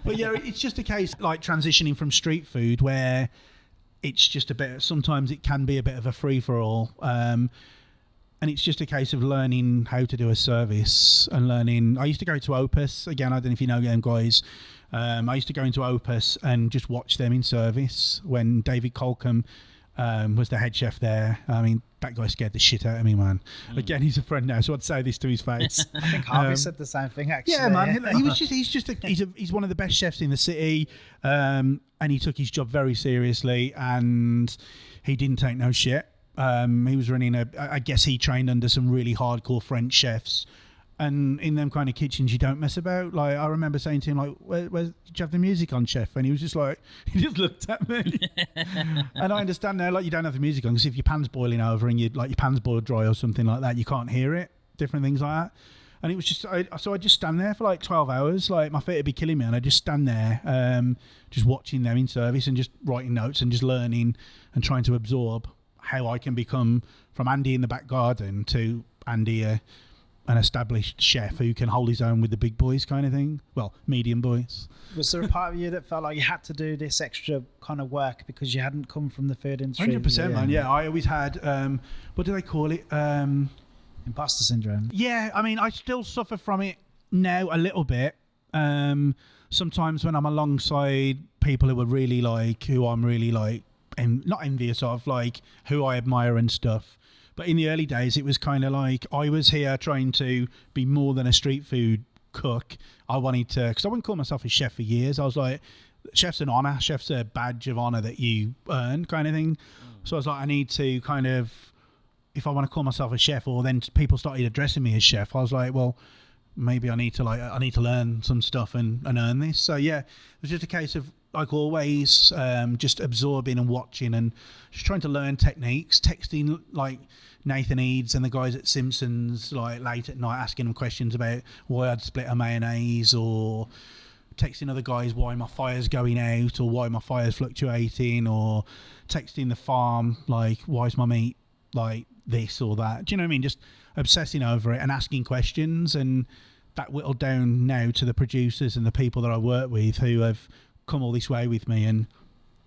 But yeah, it's just a case like transitioning from street food where it's just sometimes it can be a bit of a free for all. And it's just a case of learning how to do a service and learning. I used to go to Opus. Again, I don't know if you know them guys. I used to go into Opus and just watch them in service when David Colcom was the head chef there. I mean, that guy scared the shit out of me, man. Again, he's a friend now, so I'd say this to his face. I think Harvey said the same thing, actually. Yeah, man. He's one of the best chefs in the city, and he took his job very seriously, and he didn't take no shit. He was running I guess he trained under some really hardcore French chefs. And in them kind of kitchens, you don't mess about. Like, I remember saying to him, like, where did you have the music on, chef? And he was just like, he just looked at me. And I understand now, like, you don't have the music on because if your pan's boiling over and your pan's boiled dry or something like that, you can't hear it. Different things like that. And it was just, so I just stand there for like 12 hours. Like, my feet would be killing me. And I just stand there, just watching them in service and just writing notes and just learning and trying to absorb how I can become from Andy in the back garden to Andy, an established chef who can hold his own with the big boys kind of thing. Well, medium boys. Was there a part of you that felt like you had to do this extra kind of work because you hadn't come from the food industry? 100%, man. Yeah, I always had, what do they call it? Imposter syndrome. Yeah, I mean, I still suffer from it now a little bit. Sometimes when I'm alongside people who are really like, who I'm really like, not envious of, like who I admire and stuff. But in the early days, it was kind of like I was here trying to be more than a street food cook. I wanted to, because I wouldn't call myself a chef for years. I was like, chef's an honour. Chef's a badge of honour that you earn kind of thing. So I was like, I need to kind of, if I want to call myself a chef, or then people started addressing me as chef, I was like, well, maybe I need to learn some stuff and earn this. So yeah, it was just a case of, like always, just absorbing and watching and just trying to learn techniques, texting like Nathan Eads and the guys at Simpsons like late at night, asking them questions about why I'd split a mayonnaise, or texting other guys why my fire's going out or why my fire's fluctuating, or texting the farm like why's my meat like this or that. Do you know what I mean? Just obsessing over it and asking questions, and that whittled down now to the producers and the people that I work with who have come all this way with me and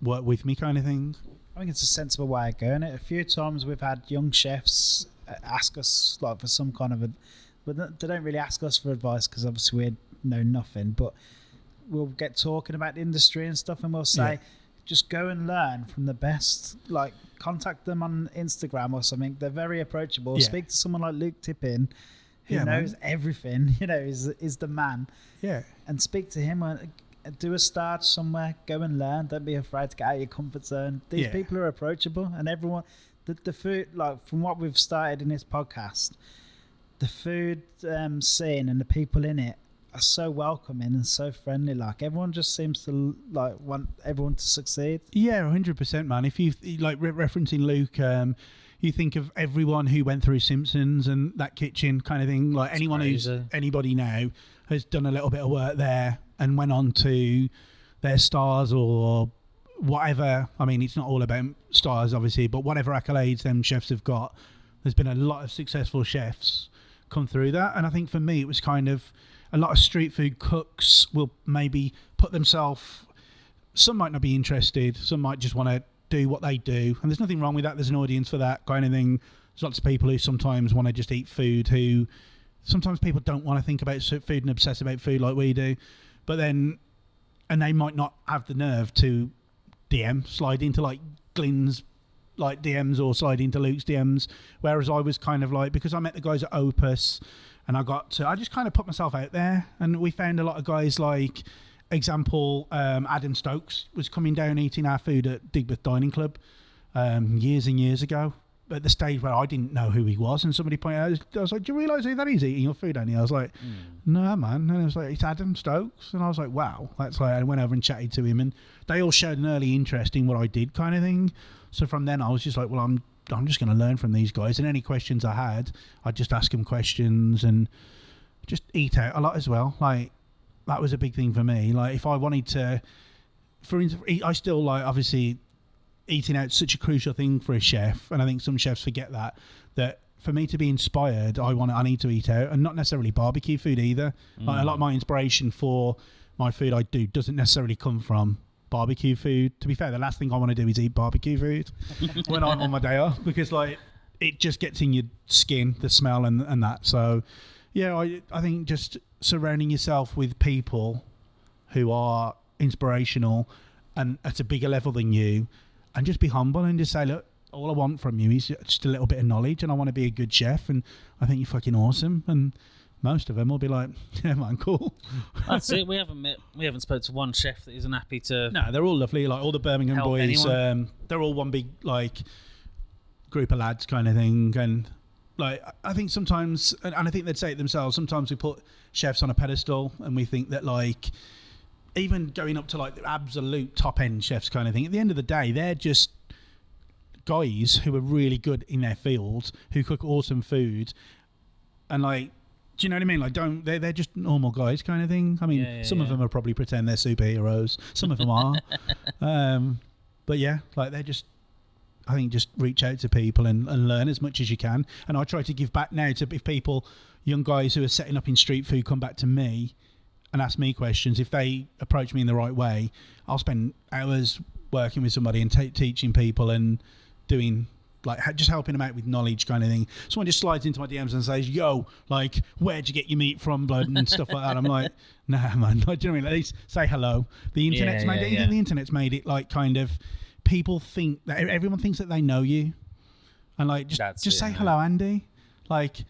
work with me kind of thing. I think it's a sensible way of going it. A few times we've had young chefs ask us like for some kind of but they don't really ask us for advice because obviously we know nothing, but we'll get talking about the industry and stuff and we'll say, just go and learn from the best. Like, contact them on Instagram or something. They're very approachable. Speak to someone like Luke Tippin, who knows everything, is the man. Yeah. And speak to him. Do a start somewhere, go and learn. Don't be afraid to get out of your comfort zone. These people are approachable, and everyone, the food, like from what we've started in this podcast, the food scene and the people in it are so welcoming and so friendly. Like, everyone just seems to like want everyone to succeed. Yeah, 100%, man. If you like referencing Luke, you think of everyone who went through Simpsons and that kitchen kind of thing. Like, anyone who's anybody now has done a little bit of work there and went on to their stars or whatever, I mean, it's not all about stars, obviously, but whatever accolades them chefs have got, there's been a lot of successful chefs come through that. And I think for me, it was kind of a lot of street food cooks will maybe put themselves, some might not be interested, some might just want to do what they do. And there's nothing wrong with that. There's an audience for that kind of thing. There's lots of people who sometimes want to just eat food, who sometimes people don't want to think about food and obsess about food like we do. But then, and they might not have the nerve to slide into like Glenn's like DMs or slide into Luke's DMs. Whereas I was kind of like, because I met the guys at Opus and I just kind of put myself out there, and we found a lot of guys like, example, Adam Stokes was coming down eating our food at Digbeth Dining Club years and years ago, at the stage where I didn't know who he was, and somebody pointed out, I was like, do you realise who that is eating your food, Andy? I was like, no, man. And it was like, it's Adam Stokes. And I was like, wow. That's like, I went over and chatted to him, and they all showed an early interest in what I did kind of thing. So from then I was just like, well, I'm just going to learn from these guys, and any questions I had, I'd just ask them questions and just eat out a lot as well. Like, that was a big thing for me. Like, if I wanted to, for instance, I still like, obviously, eating out is such a crucial thing for a chef, and I think some chefs forget that for me to be inspired, I need to eat out, and not necessarily barbecue food either. Like, a lot of my inspiration for my food I do doesn't necessarily come from barbecue food. To be fair, the last thing I want to do is eat barbecue food when I'm on my day off, because like it just gets in your skin, the smell and that. So yeah, I think just surrounding yourself with people who are inspirational and at a bigger level than you, and just be humble and just say, look, all I want from you is just a little bit of knowledge, and I want to be a good chef, and I think you're fucking awesome. And most of them will be like, yeah, man, cool. That's it. We haven't spoke to one chef that isn't happy to. No, they're all lovely. Like all the Birmingham boys, they're all one big like group of lads kind of thing. And like, I think sometimes, and I think they'd say it themselves, sometimes we put chefs on a pedestal, and we think that like, even going up to like the absolute top end chefs kind of thing, at the end of the day, they're just guys who are really good in their field, who cook awesome food, and like, do you know what I mean? Like, they're just normal guys kind of thing. I mean, some of them are probably pretend they're superheroes. Some of them are. But yeah, like they're just, I think, just reach out to people and learn as much as you can. And I try to give back now to, if people, young guys who are setting up in street food, come back to me and ask me questions. If they approach me in the right way, I'll spend hours working with somebody and teaching people and doing, like, just helping them out with knowledge kind of thing. Someone just slides into my DMs and says, yo, like, where'd you get your meat from, blood, and stuff like that. I'm like, nah, man. Like, do you know what I mean? At least say hello. The internet's made it. The internet's made it, like, kind of, people think that everyone thinks that they know you. And, like, just say hello, Andy. Like,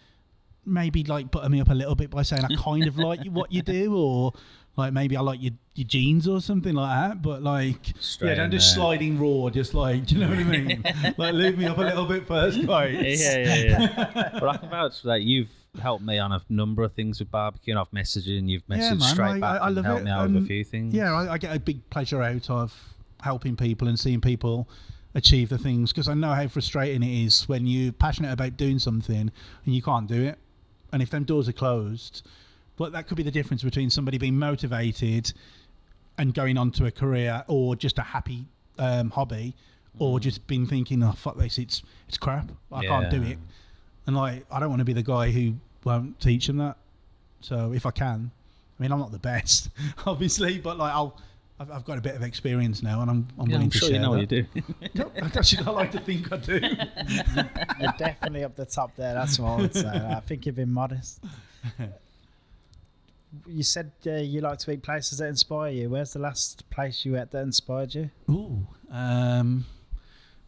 maybe, like, butter me up a little bit by saying I kind of like what you do, or, like, maybe I like your jeans or something like that, but like, straight, don't just sliding raw, just like, do you know what I mean? Like, leave me up a little bit first, like. Yeah. But I can vouch that you've helped me on a number of things with barbecue, and I've messaged you, and you've messaged straight back and helped me out with a few things. Yeah, I get a big pleasure out of helping people and seeing people achieve the things, because I know how frustrating it is when you're passionate about doing something and you can't do it, and if them doors are closed. But that could be the difference between somebody being motivated and going on to a career, or just a happy hobby, or just been thinking, oh, fuck this, it's crap, I can't do it. And like, I don't want to be the guy who won't teach them that. So if I can, I mean, I'm not the best, obviously, but like, I've got a bit of experience now, and I'm willing to share. You know what you do. No, actually, I like to think I do. You're definitely up the top there. That's what I would say. I think you've been modest. You said you like to eat places that inspire you. Where's the last place you ate that inspired you? Ooh, I'm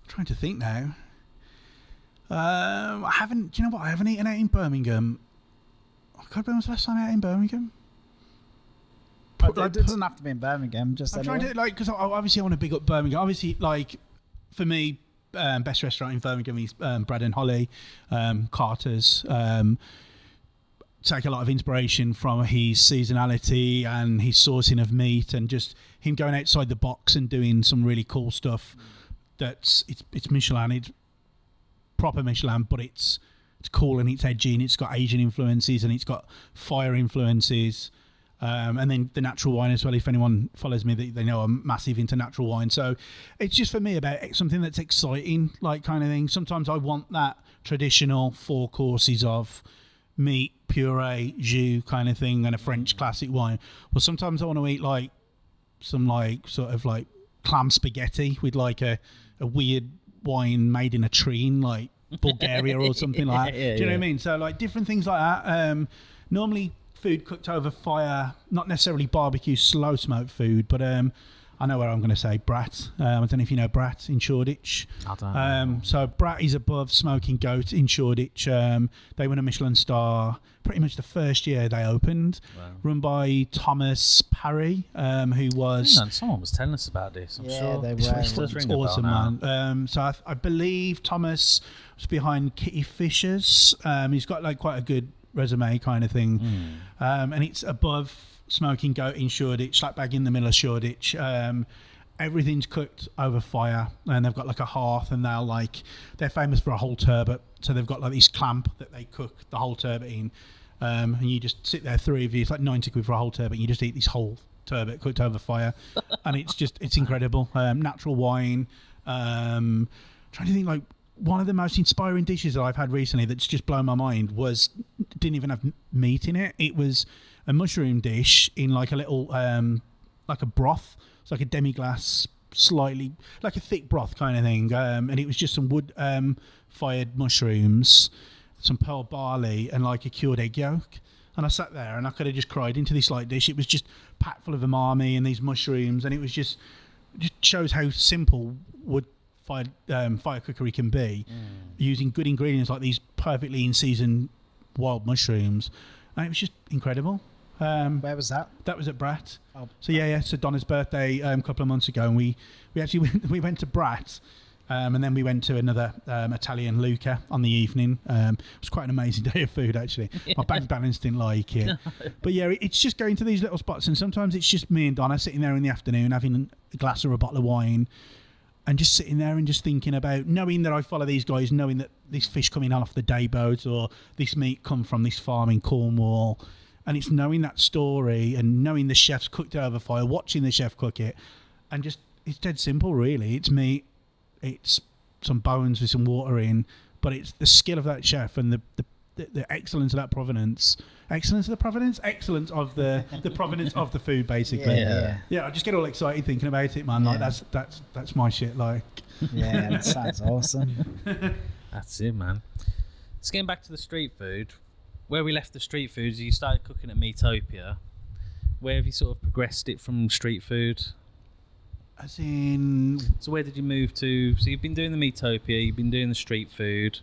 trying to think now. I haven't. Do you know what? I haven't eaten out in Birmingham. God, when was the last time I ate in Birmingham? It doesn't have to be in Birmingham. Just I'm trying to, like, because obviously I want to big up Birmingham. Obviously, like, for me, best restaurant in Birmingham is Brad and Holly, Carter's. Take a lot of inspiration from his seasonality and his sourcing of meat, and just him going outside the box and doing some really cool stuff. It's Michelin, it's proper Michelin, but it's cool and it's edgy, and it's got Asian influences and it's got fire influences. And then the natural wine as well. If anyone follows me, they know I'm massive into natural wine. So it's just for me about something that's exciting, like kind of thing. Sometimes I want that traditional 4 courses of meat, puree, jus kind of thing, and a French classic wine. Well, sometimes I want to eat like some like sort of like clam spaghetti with like a weird wine made in a tree in like Bulgaria or something like that. Do you know what I mean? So like different things like that. Normally food cooked over fire, not necessarily barbecue, slow smoke food, but I know where I'm going to say Brat. I don't know if you know Brat in Shoreditch. I don't know. So Brat is above Smoking Goat in Shoreditch. They won a Michelin star pretty much the first year they opened, run by Thomas Parry, who was... Someone was telling us about this, I'm sure. They were. It's awesome, man. So I believe Thomas was behind Kitty Fisher's. He's got like quite a good resume kind of thing. And it's above Smoking Goat in Shoreditch, like back in the middle of Shoreditch. Everything's cooked over fire, and they've got like a hearth, and they're famous for a whole turbot. So they've got like this clamp that they cook the whole turbot in, and you just sit there, 3 of you. It's like 90 quid for a whole turbot. And you just eat this whole turbot cooked over fire, and it's incredible. Natural wine. Trying to think, like, one of the most inspiring dishes that I've had recently that's just blown my mind didn't even have meat in it. It was a mushroom dish in like a little like a broth. It's like a demi-glace, slightly like a thick broth kind of thing, and it was just some wood fired mushrooms, some pearl barley, and like a cured egg yolk. And I sat there and I could have just cried into this like dish. It was just packed full of umami and these mushrooms, and it was just shows how simple wood fire cookery can be, using good ingredients like these perfectly in season wild mushrooms, and it was just incredible. Where was that? That was at Brat. Oh, so so Donna's birthday a couple of months ago, and we actually went to Brat, and then we went to another Italian Luca on the evening. It was quite an amazing day of food actually. My bank balance didn't like it, but yeah, it's just going to these little spots, and sometimes it's just me and Donna sitting there in the afternoon having a glass or a bottle of wine, and just sitting there and just thinking about, knowing that I follow these guys, knowing that this fish coming off the day boat or this meat come from this farm in Cornwall. And it's knowing that story and knowing the chef's cooked it over fire, watching the chef cook it, and just, it's dead simple, really. It's meat, it's some bones with some water in, but it's the skill of that chef and the excellence of that provenance. Excellence of the provenance? Excellence of the provenance of the food, basically. Yeah, I just get all excited thinking about it, man. Like, that's my shit, like. Yeah, that sounds awesome. That's it, man. Let's get back to the street food. Where we left the street foods, you started cooking at Meatopia. Where have you sort of progressed it from street food? As in... So where did you move to? So you've been doing the Meatopia, you've been doing the street food.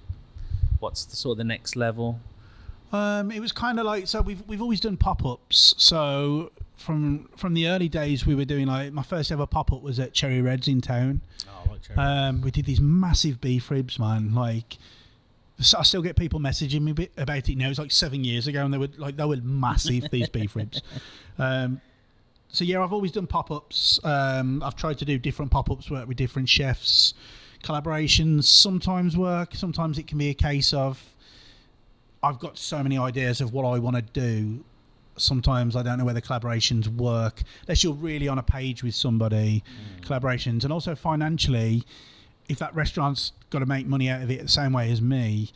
What's the sort of the next level? It was kind of like, so we've always done pop-ups. So from the early days, we were doing like, my first ever pop-up was at Cherry Reds in town. Oh, I like Cherry Reds. We did these massive beef ribs, man. Like, I still get people messaging me about it now. It's like 7 years ago, and they were massive, these beef ribs. So yeah, I've always done pop-ups. I've tried to do different pop-ups, work with different chefs. Collaborations sometimes work. Sometimes it can be a case of, I've got so many ideas of what I want to do. Sometimes I don't know whether collaborations work, unless you're really on a page with somebody. Collaborations, and also financially, if that restaurant's got to make money out of it the same way as me,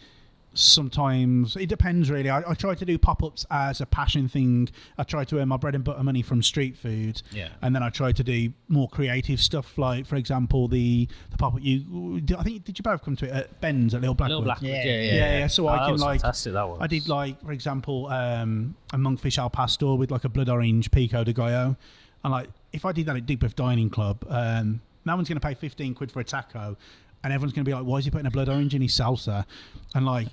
sometimes it depends really. I try to do pop-ups as a passion thing. I try to earn my bread and butter money from street food, and then I try to do more creative stuff, like for example the pop-up I think, did you both come to it at Ben's at Little Blackwood? Yeah. So I can, like, fantastic, that was. I did, like, for example, a monkfish al pastor with like a blood orange pico de gallo, and like if I did that at Digbeth Dining Club, no one's going to pay 15 quid for a taco, and everyone's going to be like, why is he putting a blood orange in his salsa? And like,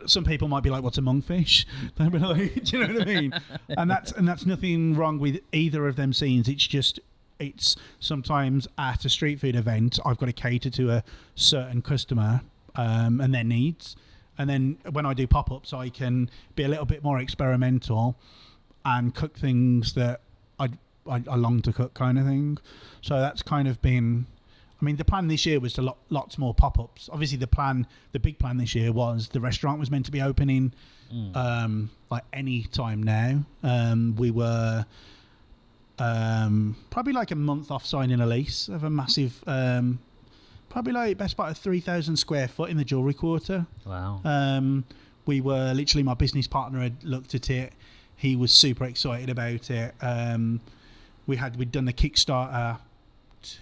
some people might be like, what's a monkfish? They'll be like, do you know what I mean? And that's nothing wrong with either of them scenes. It's just, it's sometimes at a street food event, I've got to cater to a certain customer and their needs. And then when I do pop-ups, I can be a little bit more experimental and cook things that I long to cook, kind of thing. So that's kind of been, I mean, the plan this year was to lots more pop-ups. Obviously, the big plan this year was the restaurant was meant to be opening like any time now. We were probably like a month off signing a lease of a massive, probably like best part of 3,000 square foot in the jewellery quarter. Wow. We were literally, my business partner had looked at it. He was super excited about it. We'd done the Kickstarter.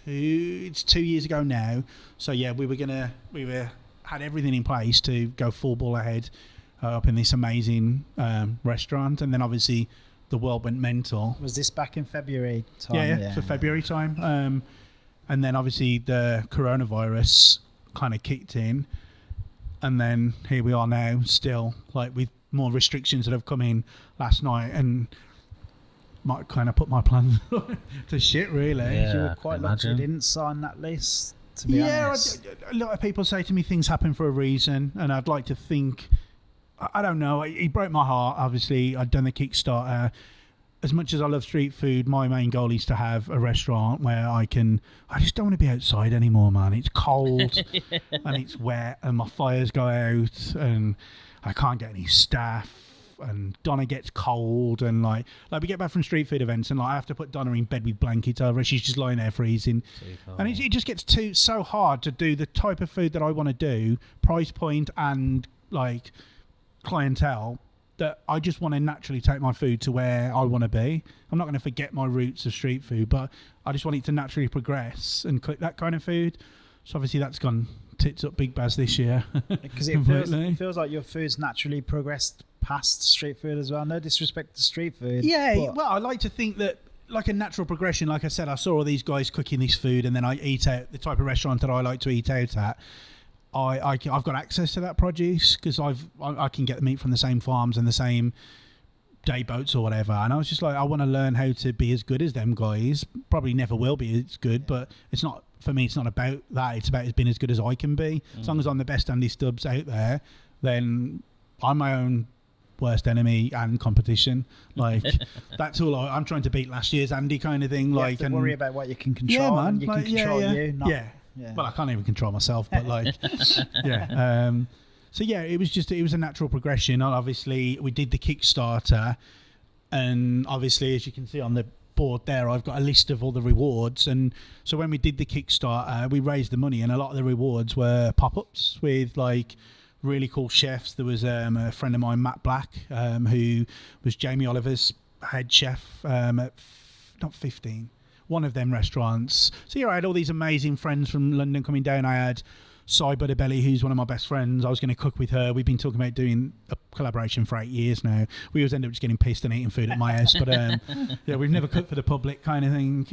It's 2 years ago now, so yeah, we had everything in place to go full ball ahead up in this amazing restaurant, and then obviously the world went mental. Was this back in February time? Yeah, for February time, and then obviously the coronavirus kind of kicked in, and then here we are now, still like with more restrictions that have come in last night, and might kind of put my plans to shit, really. Yeah, You were quite lucky you didn't sign that lease, to be honest. A lot of people say to me things happen for a reason, and I'd like to think, I don't know, it broke my heart. Obviously, I'd done the Kickstarter. As much as I love street food, my main goal is to have a restaurant where I just don't want to be outside anymore, man. It's cold and it's wet and my fires go out and I can't get any staff. And Donna gets cold, and like we get back from street food events, and like I have to put Donna in bed with blankets over her. She's just lying there freezing, and it just gets so hard to do the type of food that I want to do, price point and like clientele, that I just want to naturally take my food to where I want to be. I'm not going to forget my roots of street food, but I just want it to naturally progress and cook that kind of food. So obviously that's gone tits up big baz this year. Because it feels like your food's naturally progressed past street food as well. No disrespect to street food. Yeah, well, I like to think that like a natural progression. Like I said, I saw all these guys cooking this food, and then I eat out the type of restaurant that I like to eat out at. I've got access to that produce because I can get the meat from the same farms and the same day boats or whatever. And I was just like, I want to learn how to be as good as them guys. Probably never will be as good, but it's not, for me, it's not about that. It's about being as good as I can be. As long as I'm the best Andy Stubbs out there, then I'm my own worst enemy and competition. Like that's all I'm trying to beat last year's Andy kind of thing. You like, have to worry about what you can control. Yeah, man. And you can control you. Not, yeah. Well, I can't even control myself, but like, yeah. So yeah, it was a natural progression. And obviously, we did the Kickstarter, and obviously, as you can see on the board there, I've got a list of all the rewards. And so when we did the Kickstarter, we raised the money, and a lot of the rewards were pop-ups with like really cool chefs. There was a friend of mine, Matt Black, who was Jamie Oliver's head chef at not 15. One of them restaurants. So yeah, I had all these amazing friends from London coming down. I had Cy Butterbelly, who's one of my best friends. I was going to cook with her. We've been talking about doing a collaboration for 8 years now. We always end up just getting pissed and eating food at my house, but yeah, we've never cooked for the public kind of thing.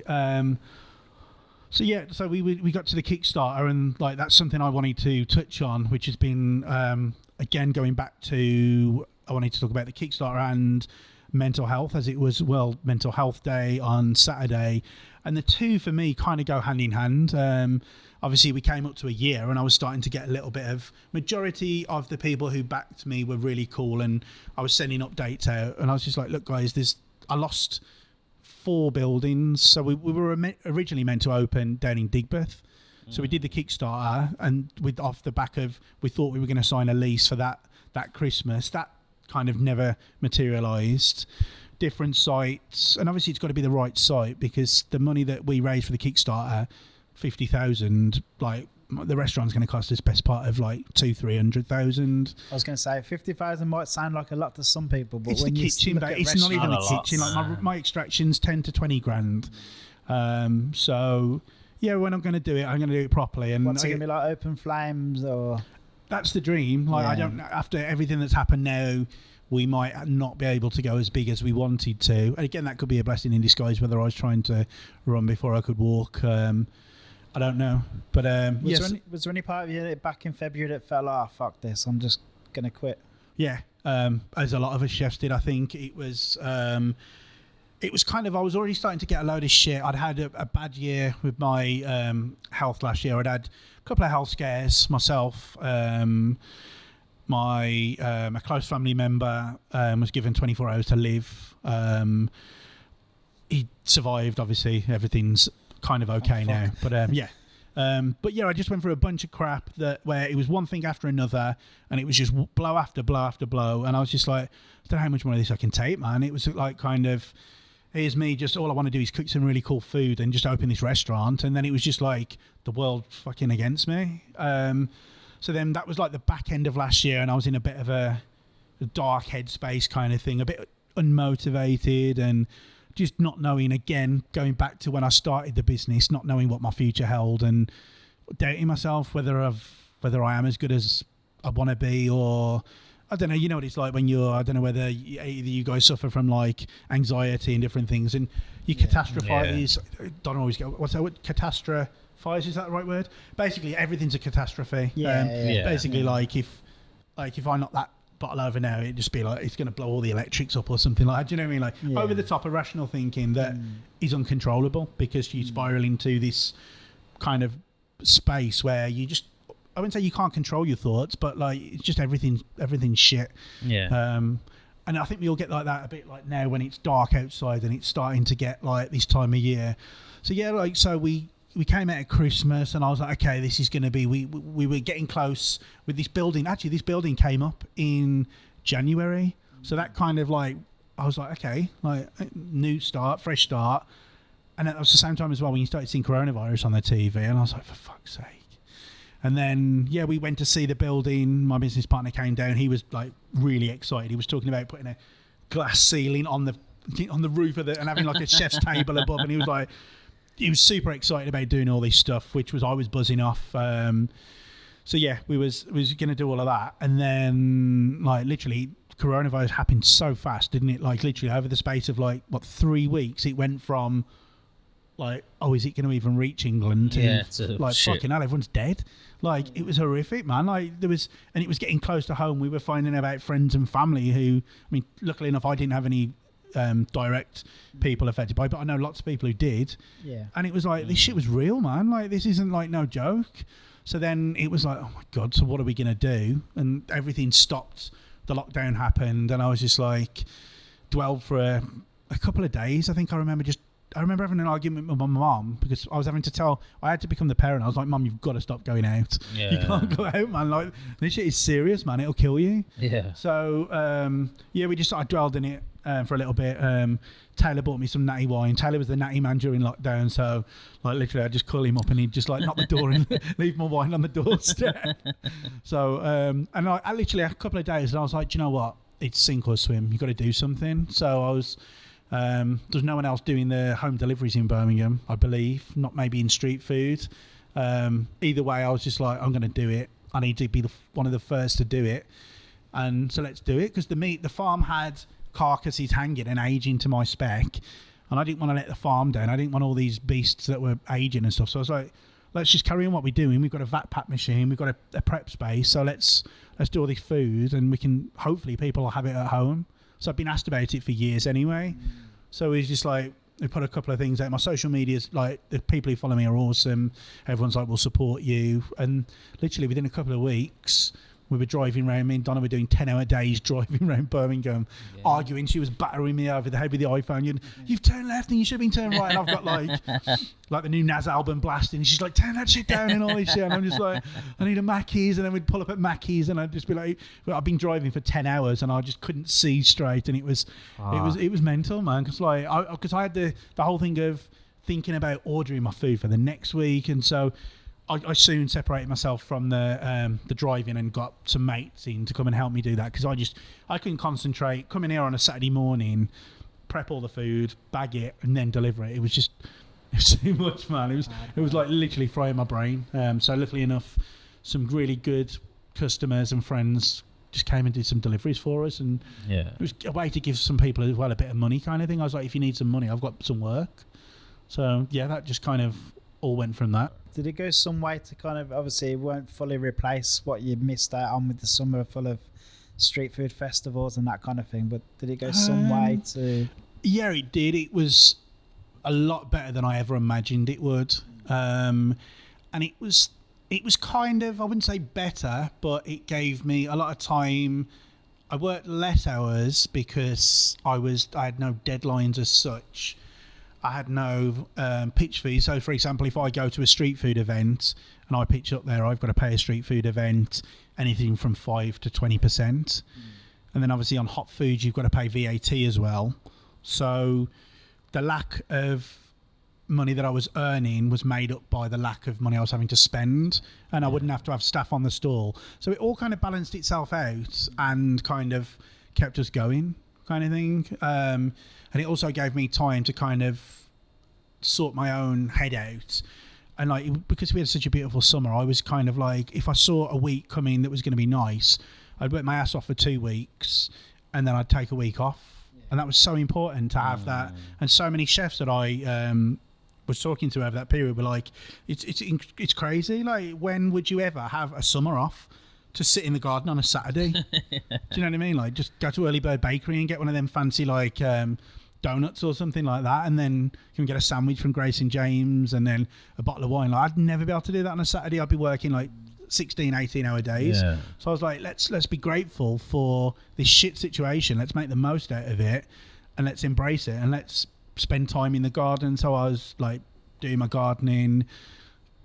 So yeah, so we got to the Kickstarter, and like that's something I wanted to touch on, which has been again going back to, I wanted to talk about the Kickstarter and mental health, as it was World Mental Health Day on Saturday, and the two for me kind of go hand in hand. Obviously we came up to a year, and I was starting to get a little bit of, majority of the people who backed me were really cool, and I was sending updates out, and I was just like, look guys, I lost 4 buildings. So we were originally meant to open down in Digbeth. So we did the Kickstarter, and off the back of, we thought we were going to sign a lease for that Christmas. That kind of never materialised. Different sites, and obviously it's got to be the right site, because the money that we raised for the Kickstarter, 50,000, like the restaurant's going to cost us best part of like 200,000-300,000. I was going to say 50,000 might sound like a lot to some people, but it's when the kitchen, but it's not even the kitchen. Like my extraction's 10 to 20 grand. So yeah, when I'm going to do it, I'm going to do it properly. And what's it going to be like, open flames or? That's the dream. Like I don't. After everything that's happened now, we might not be able to go as big as we wanted to. And again, that could be a blessing in disguise. Whether I was trying to run before I could walk, I don't know. But was there any part of you back in February that felt like, oh, fuck this, I'm just gonna quit? Yeah, as a lot of us chefs did. I think it was kind of, I was already starting to get a load of shit. I'd had a bad year with my health last year. I'd had a couple of health scares myself. A close family member was given 24 hours to live. He survived, obviously. Everything's kind of okay now. But yeah, But yeah, I just went through a bunch of crap where it was one thing after another, and it was just blow after blow after blow, and I was just like, I don't know how much more of this I can take, man. It was like kind of, here's me, just all I want to do is cook some really cool food and just open this restaurant, and then it was just like the world fucking against me. So then that was like the back end of last year, and I was in a bit of a dark headspace kind of thing, a bit unmotivated and just not knowing, again, going back to when I started the business, not knowing what my future held and doubting myself, whether I am as good as I want to be, or I don't know, you know what it's like when I don't know whether either you guys suffer from like anxiety and different things, and you catastrophize, don't always go, what's that word? Catastrophize, is that the right word? Basically, everything's a catastrophe. Basically, like if I knock that bottle over now, it'd just be like it's going to blow all the electrics up or something like that. Do you know what I mean? Like over the top irrational thinking that is uncontrollable, because you spiral into this kind of space where you just, I wouldn't say you can't control your thoughts, but like it's just everything's shit. And I think we all get like that a bit, like now when it's dark outside and it's starting to get like this time of year. So we came out at Christmas, and I was like, okay, this is going to be, we were getting close with this building. Actually, this building came up in January. So that kind of like, I was like, okay, like new start, fresh start. And that was the same time as well when you started seeing coronavirus on the TV. And I was like, for fuck's sake. And then, we went to see the building. My business partner came down. He was like really excited. He was talking about putting a glass ceiling on the roof of and having like a chef's table above. And he was super excited about doing all this stuff, which I was buzzing off. We was going to do all of that, and then like literally coronavirus happened so fast, didn't it? Like literally over the space of like 3 weeks, it went from like, oh, is it going to even reach England? To like shit. Fucking hell, everyone's dead. Like it was horrific, man. Like it was getting close to home. We were finding about friends and family who, I mean, luckily enough, I didn't have any direct people affected by it, but I know lots of people who did. And it was like, this shit was real, man. Like this isn't like no joke. So then it was like, oh my god, so what are we gonna do? And everything stopped. The lockdown happened, and I was just like dwelled for a couple of days. I remember having an argument with my mum because I had to become the parent. I was like, Mum, you've got to stop going out. You can't go out, man. Like this shit is serious, man. It'll kill you. So I dwelled in it for a little bit. Taylor bought me some natty wine. Taylor was the natty man during lockdown, so like literally I'd just call him up and he'd just like knock the door and leave my wine on the doorstep. So and I literally a couple of days and I was like, do you know what? It's sink or swim. You've got to do something. So I was there's no one else doing the home deliveries in Birmingham, I believe, not maybe in street food. Either way, I was just like, I'm going to do it. I need to be one of the first to do it. And so let's do it, because the farm had carcasses hanging and aging to my spec, and I didn't want to let the farm down. I didn't want all these beasts that were aging and stuff. So I was like, let's just carry on what we're doing. We've got a vat pack machine, we've got a prep space, so let's do all this food, and we can, hopefully people will have it at home. So I've been asked about it for years anyway. So it's just like, we put a couple of things out. My social media's like, the people who follow me are awesome. Everyone's like, we'll support you. And literally within a couple of weeks, we were driving around. Me and Donna were doing 10-hour days driving around Birmingham, arguing. She was battering me over the head with the iPhone. You've turned left and you should have been turned right. And I've got like the new Nas album blasting. And she's like, turn that shit down and all this shit. And I'm just like, I need a Mackey's. And then we'd pull up at Mackey's and I'd just be like, well, I've been driving for 10 hours and I just couldn't see straight. And it was mental, man. Because I had the whole thing of thinking about ordering my food for the next week. And so I soon separated myself from the driving and got some mates in to come and help me do that, because I couldn't concentrate. Coming here on a Saturday morning, prep all the food, bag it, and then deliver it. It was too much, man. It was like literally frying my brain. So luckily enough, some really good customers and friends just came and did some deliveries for us, and it was a way to give some people as well a bit of money, kind of thing. I was like, if you need some money, I've got some work. So that just kind of all went from that. Did it go some way to kind of, obviously it won't fully replace what you missed out on with the summer full of street food festivals and that kind of thing, but did it go some way to... Yeah, it did. It was a lot better than I ever imagined it would. And it was kind of, I wouldn't say better, but it gave me a lot of time. I worked less hours because I had no deadlines as such. I had no pitch fees. So, for example, if I go to a street food event and I pitch up there, I've got to pay a street food event anything from 5 to 20%. And then obviously on hot foods, you've got to pay VAT as well. So the lack of money that I was earning was made up by the lack of money I was having to spend, and I wouldn't have to have staff on the stall. So it all kind of balanced itself out and kind of kept us going, kind of thing. And it also gave me time to kind of sort my own head out. And like, because we had such a beautiful summer, I was kind of like, if I saw a week coming that was going to be nice, I'd work my ass off for 2 weeks and then I'd take a week off. And that was so important to have that. And so many chefs that I was talking to over that period were like, it's crazy. Like, when would you ever have a summer off to sit in the garden on a Saturday? Do you know what I mean? Like, just go to Early Bird Bakery and get one of them fancy like donuts or something like that, and then you can get a sandwich from Grace and James and then a bottle of wine. Like, I'd never be able to do that on a Saturday. I'd be working like 16, 18-hour days. So I was like, let's be grateful for this shit situation. Let's make the most out of it and let's embrace it and let's spend time in the garden. So I was like doing my gardening,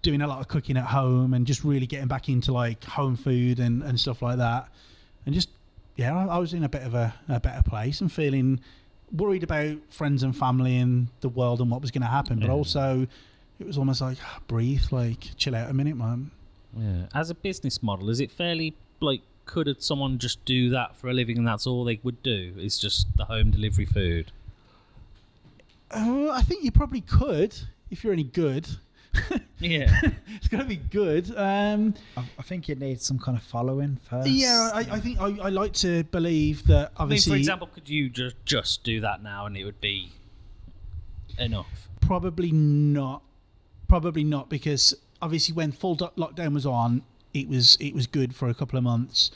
doing a lot of cooking at home, and just really getting back into like home food and stuff like that. And just, I was in a bit of a better place and feeling worried about friends and family and the world and what was going to happen. But also it was almost like, breathe, like chill out a minute, man. Yeah. As a business model, is it fairly like, could someone just do that for a living and that's all they would do? Is just the home delivery food? I think you probably could if you're any good. It's got to be good. I think you need some kind of following first. I think I like to believe that obviously. I mean, for example, could you just do that now and it would be enough? Probably not, because obviously when full lockdown was on, it was good for a couple of months,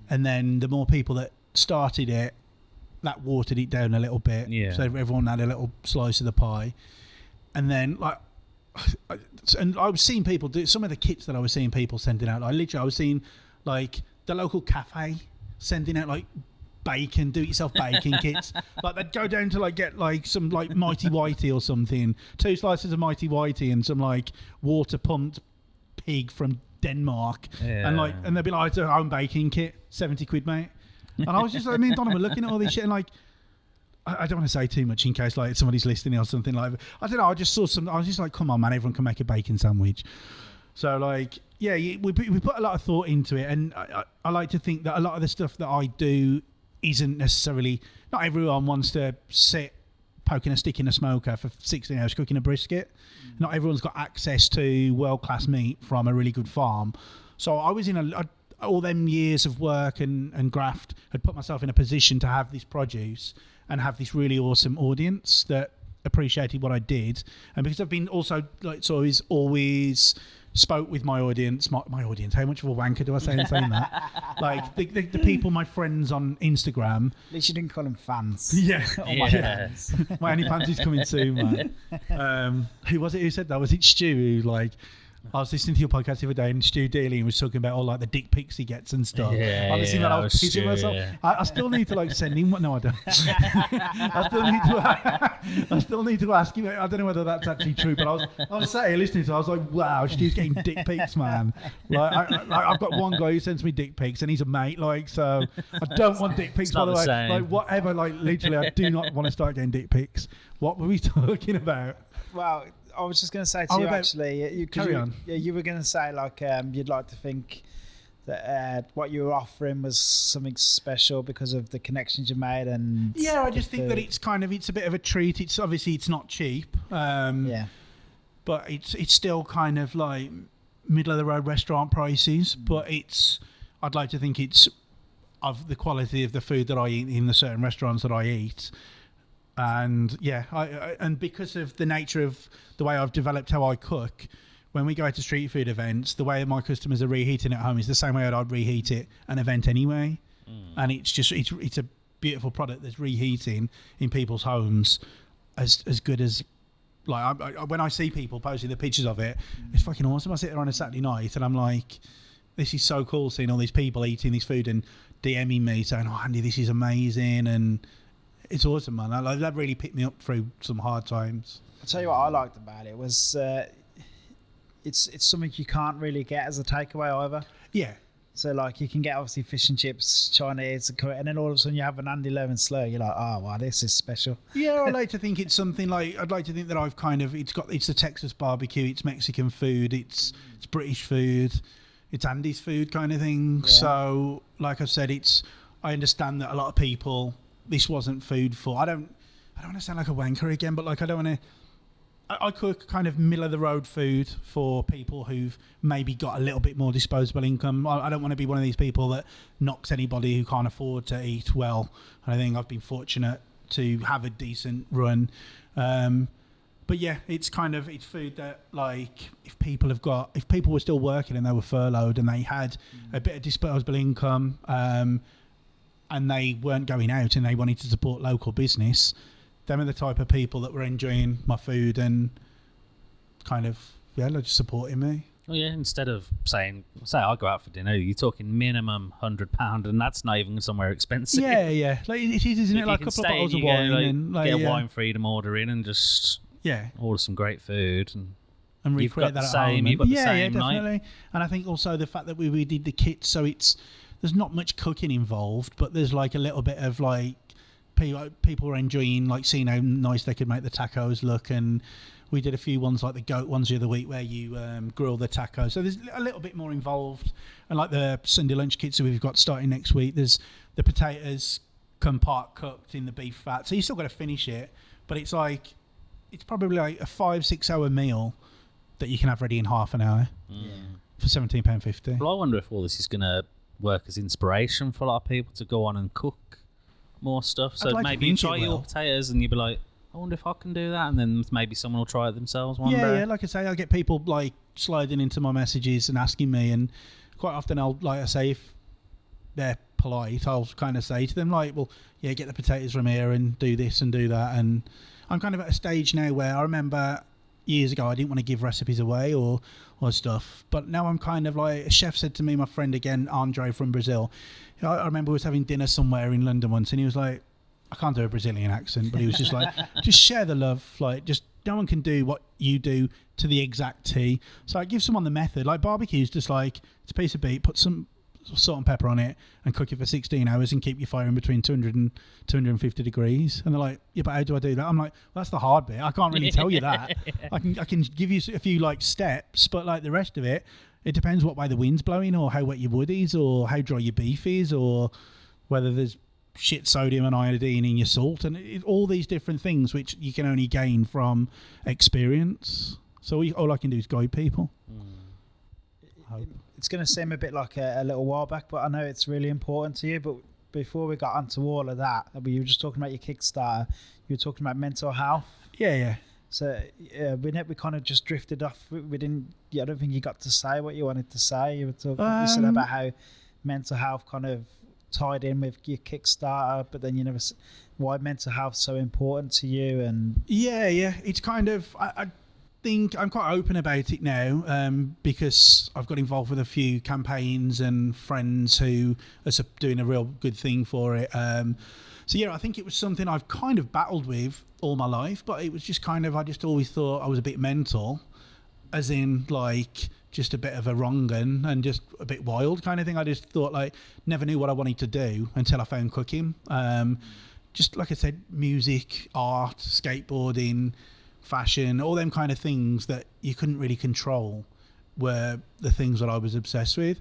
and then the more people that started it, that watered it down a little bit. So everyone had a little slice of the pie, and then like. And I was seeing people do some of the kits that I was seeing people sending out. Like, literally, I was seeing like the local cafe sending out like bacon, do-it-yourself baking kits. Like, they'd go down to like get like some like Mighty Whitey or something, 2 slices of Mighty Whitey and some like water pumped pig from Denmark, and they'd be like, it's a home baking kit, 70 quid, mate. And I was just like, me and Donna were looking at all this shit and like, I don't want to say too much in case like somebody's listening or something like that. I don't know. I just saw some. I was just like, come on, man, everyone can make a bacon sandwich. So like, we put a lot of thought into it, and I like to think that a lot of the stuff that I do isn't necessarily. Not everyone wants to sit poking a stick in a smoker for 16 hours cooking a brisket. Not everyone's got access to world-class meat from a really good farm. So I was in all them years of work and graft had put myself in a position to have this produce and have this really awesome audience that appreciated what I did. And because I've been also like, so I always spoke with my audience, my audience, how much of a wanker do I say in saying that? Like the people, my friends on Instagram. At least you didn't call them fans. My OnlyFans is coming soon, man. Who was it who said that? Was it Stu who like, I was listening to your podcast the other day and Stu Daly was talking about all like the dick pics he gets and stuff. I was pissing myself. I still need to like send him. No, I don't. I still need to ask him. I don't know whether that's actually true, but I was sat here listening to it. I was like, wow, Stu's getting dick pics, man. Like, I've got one guy who sends me dick pics and he's a mate. Like, so I don't want dick pics, by the way. Like, whatever. Like, literally, I do not want to start getting dick pics. What were we talking about? Well, I was just going to say to you, actually, carry on. You were going to say like you'd like to think that what you were offering was something special because of the connections you made, and I just think that it's a bit of a treat. It's obviously it's not cheap, but it's still kind of like middle of the road restaurant prices. But I'd like to think it's of the quality of the food that I eat in the certain restaurants that I eat. And and because of the nature of the way I've developed how I cook, when we go to street food events, the way my customers are reheating at home is the same way I'd reheat it an event anyway. And it's a beautiful product that's reheating in people's homes as good as like when I see people posting the pictures of it, it's fucking awesome. I sit there on a Saturday night and I'm like, this is so cool seeing all these people eating this food and DMing me saying, oh Andy, this is amazing, and it's awesome, man. That really picked me up through some hard times. I'll tell you what I liked about it was it's something you can't really get as a takeaway either. Yeah. So like you can get obviously fish and chips, Chinese, and then all of a sudden you have an Andy Low and Slow. You're like, oh wow, this is special. Yeah, I like to think it's something like I'd like to think that I've kind of it's a Texas barbecue, it's Mexican food, it's British food, it's Andy's food kind of thing. Yeah. So like I said, I understand that a lot of people this wasn't food for. I don't want to sound like a wanker again, but like I don't want to. I cook kind of middle of the road food for people who've maybe got a little bit more disposable income. I don't want to be one of these people that knocks anybody who can't afford to eat well. I think I've been fortunate to have a decent run. But yeah, it's food that like if people were still working and they were furloughed and they had a bit of disposable income and they weren't going out and they wanted to support local business, them are the type of people that were enjoying my food and kind of like just supporting me. Oh yeah, instead of say I'll go out for dinner, you're talking minimum £100, and that's not even somewhere expensive. Yeah. Like it is, isn't it? Like a couple of bottles of wine and get a wine freedom order in and just order some great food and you've recreate got that the at home. same. You've got the same, yeah, definitely. night. And I think also the fact that we did the kit, so there's not much cooking involved, but there's like a little bit of like. People were enjoying like seeing how nice they could make the tacos look, and we did a few ones like the goat ones the other week where you grill the tacos, so there's a little bit more involved. And like the Sunday lunch kits that we've got starting next week, there's the potatoes come part cooked in the beef fat, so you still got to finish it, but it's probably like a 5-6 hour meal that you can have ready in half an hour for £17.50. Well, I wonder if all this is going to work as inspiration for a lot of people to go on and cook more stuff. So maybe you try your potatoes and you'll be like, I wonder if I can do that, and then maybe someone will try it themselves one day. Yeah, like I say, I get people like sliding into my messages and asking me, and quite often I'll, like I say, if they're polite, I'll kind of say to them like, well, yeah, get the potatoes from here and do this and do that. And I'm kind of at a stage now where I remember years ago I didn't want to give recipes away or stuff, but now I'm kind of like, a chef said to me, my friend again, Andre from Brazil, I remember we was having dinner somewhere in London once, and he was like, I can't do a Brazilian accent, but he was just like, just share the love, like just no one can do what you do to the exact T. So I give someone the method. Like barbecue's just like, it's a piece of beef, put some salt and pepper on it and cook it for 16 hours and keep your fire in between 200 and 250 degrees. And they're like, yeah, but how do I do that? I'm like, well, that's the hard bit. I can't really tell you that. I can give you a few like steps, but like the rest of it, it depends what way the wind's blowing or how wet your wood is or how dry your beef is or whether there's shit sodium and iodine in your salt and all these different things which you can only gain from experience. So all I can do is guide people. It's going to seem a bit like a little while back, but I know it's really important to you. But before we got onto all of that, you were just talking about your Kickstarter. You were talking about mental health. Yeah. So we kind of just drifted off. We didn't. I don't think you got to say what you wanted to say. You were talking. You said about how mental health kind of tied in with your Kickstarter, but then you never. Why mental health so important to you? And yeah, it's kind of. I think I'm quite open about it now because I've got involved with a few campaigns and friends who are doing a real good thing for it. So yeah, I think it was something I've kind of battled with all my life, but it was just kind of, I just always thought I was a bit mental, as in like just a bit of a wrong un and just a bit wild kind of thing. I just thought like, never knew what I wanted to do until I found cooking. Just like I said, music, art, skateboarding, fashion, all them kind of things that you couldn't really control were the things that I was obsessed with.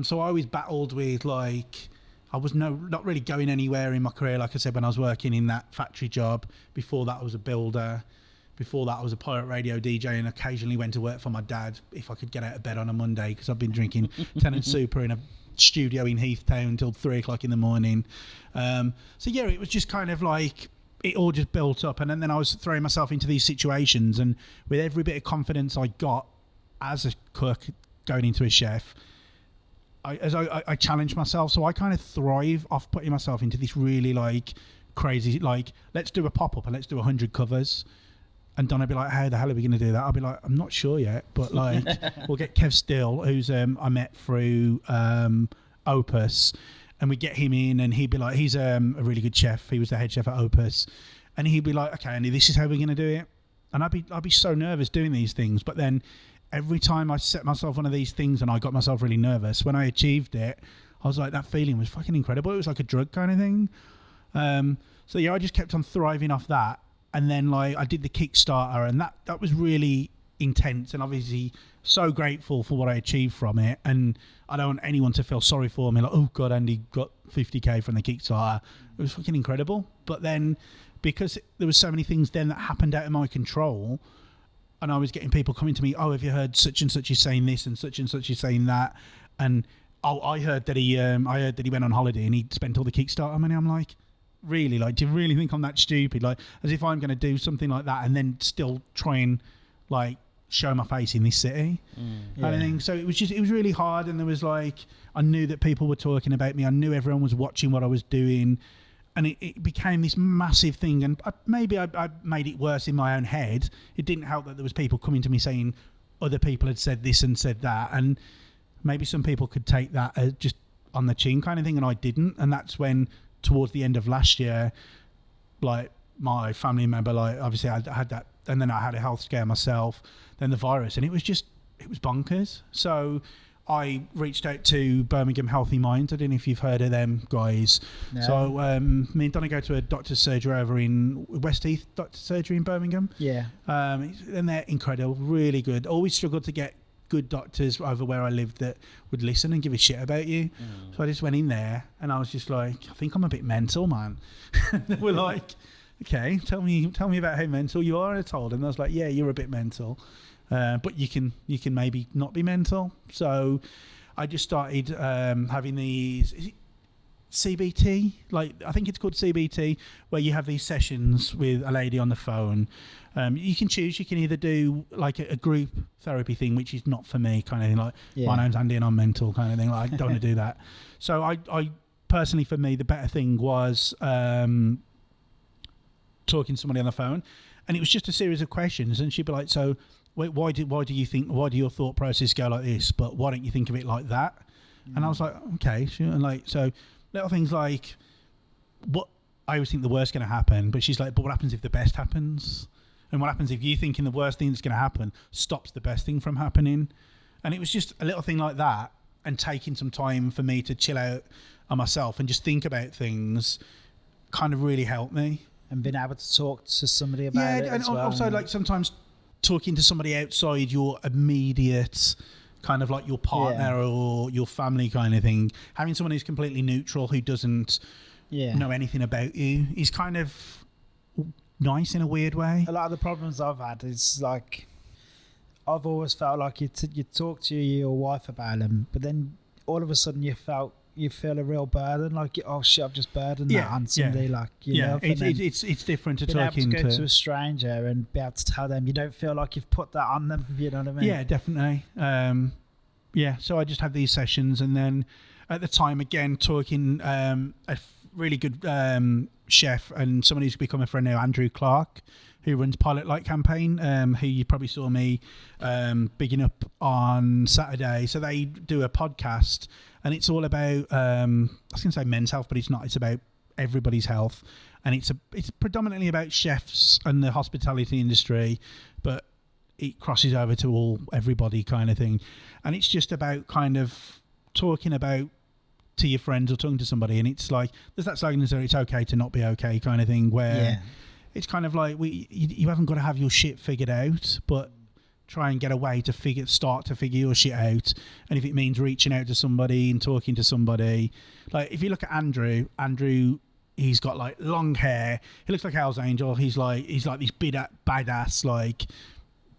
So I always battled with like, I was not really going anywhere in my career. Like I said, when I was working in that factory job, before that I was a builder, before that I was a pirate radio DJ and occasionally went to work for my dad if I could get out of bed on a Monday because I've been drinking Tennant Super in a studio in Heathtown until 3 o'clock in the morning. So yeah, it was just kind of like, it all just built up, and then I was throwing myself into these situations, and with every bit of confidence I got as a cook going into a chef, I challenged myself. So I kind of thrive off putting myself into this really like crazy, like let's do a pop-up and let's do 100 covers. And Don would be like, how the hell are we going to do that? I'll be like, I'm not sure yet, but like we'll get Kev Still, who's I met through Opus, and we get him in, and he'd be like, he's a really good chef. He was the head chef at Opus, and he'd be like, okay, Andy, this is how we're going to do it. And I'd be so nervous doing these things, but then every time I set myself one of these things and I got myself really nervous, when I achieved it, I was like, that feeling was fucking incredible. It was like a drug kind of thing. So yeah, I just kept on thriving off that. And then like I did the Kickstarter, and that was really intense, and obviously so grateful for what I achieved from it. And I don't want anyone to feel sorry for me, like, oh God, Andy got 50k from the Kickstarter. It was fucking incredible. But then because there was so many things then that happened out of my control, and I was getting people coming to me, oh, have you heard such and such is saying this and such is saying that, and oh, I heard that he went on holiday and he spent all the Kickstarter money. I'm like, really? Like, do you really think I'm that stupid? Like, as if I'm going to do something like that and then still try and like show my face in this city, kind of thing. So it was really hard, and there was like, I knew that people were talking about me. I knew everyone was watching what I was doing, and it became this massive thing. And maybe I made it worse in my own head. It didn't help that there was people coming to me saying other people had said this and said that, and maybe some people could take that as just on the chin kind of thing, and I didn't. And that's when, towards the end of last year, like my family member, like obviously I had that, and then I had a health scare myself, then the virus, and it was bonkers. So I reached out to Birmingham Healthy Minds. I don't know if you've heard of them guys. No. So me and Donna go to a doctor's surgery over in West Heath Doctor's Surgery in Birmingham. Yeah. And they're incredible, really good. Always struggled to get good doctors over where I lived that would listen and give a shit about you. So I just went in there, and I was just like, I think I'm a bit mental, man. They were like, okay, tell me about how mental you are. And I told them, I was like, yeah, you're a bit mental, but you can maybe not be mental. So I just started having these CBT, like I think it's called CBT, where you have these sessions with a lady on the phone. You can choose. You can either do like a group therapy thing, which is not for me, kind of thing. Like, my name's Andy and I'm mental, kind of thing. Like, I don't want to do that. So I personally, for me, the better thing was talking to somebody on the phone, and it was just a series of questions, and she'd be like, so why do your thought process go like this, but why don't you think of it like that? And I was like, okay, sure. And like, so little things like, what I always think the worst going to happen, but she's like, but what happens if the best happens? And what happens if you thinking the worst thing that's going to happen stops the best thing from happening? And it was just a little thing like that, and taking some time for me to chill out on myself and just think about things kind of really helped me. And being able to talk to somebody about it, and as well. Also like sometimes talking to somebody outside your immediate kind of like your partner or your family kind of thing, having someone who's completely neutral, who doesn't know anything about you, is kind of nice in a weird way. A lot of the problems I've had is like, I've always felt like you talk to your wife about them, but then all of a sudden you feel a real burden, like, oh shit, I've just burdened that on somebody, like, you know. It's different to talking to a stranger and be able to tell them you don't feel like you've put that on them, you know what I mean? Yeah, definitely. So I just have these sessions, and then at the time, again, talking a really good chef and someone who's become a friend now, Andrew Clark, who runs Pilot Light Campaign, who you probably saw me bigging up on Saturday. So they do a podcast, and it's all about, I was going to say men's health, but it's not. It's about everybody's health. And it's predominantly about chefs and the hospitality industry, but it crosses over to everybody kind of thing. And it's just about kind of talking about to your friends or talking to somebody, and it's like, there's that slogan, so it's okay to not be okay kind of thing, where it's kind of like, you haven't got to have your shit figured out, but try and get a way to start to figure your shit out. And if it means reaching out to somebody and talking to somebody, like if you look at Andrew, he's got like long hair, he looks like Hell's Angel, he's like this big badass, like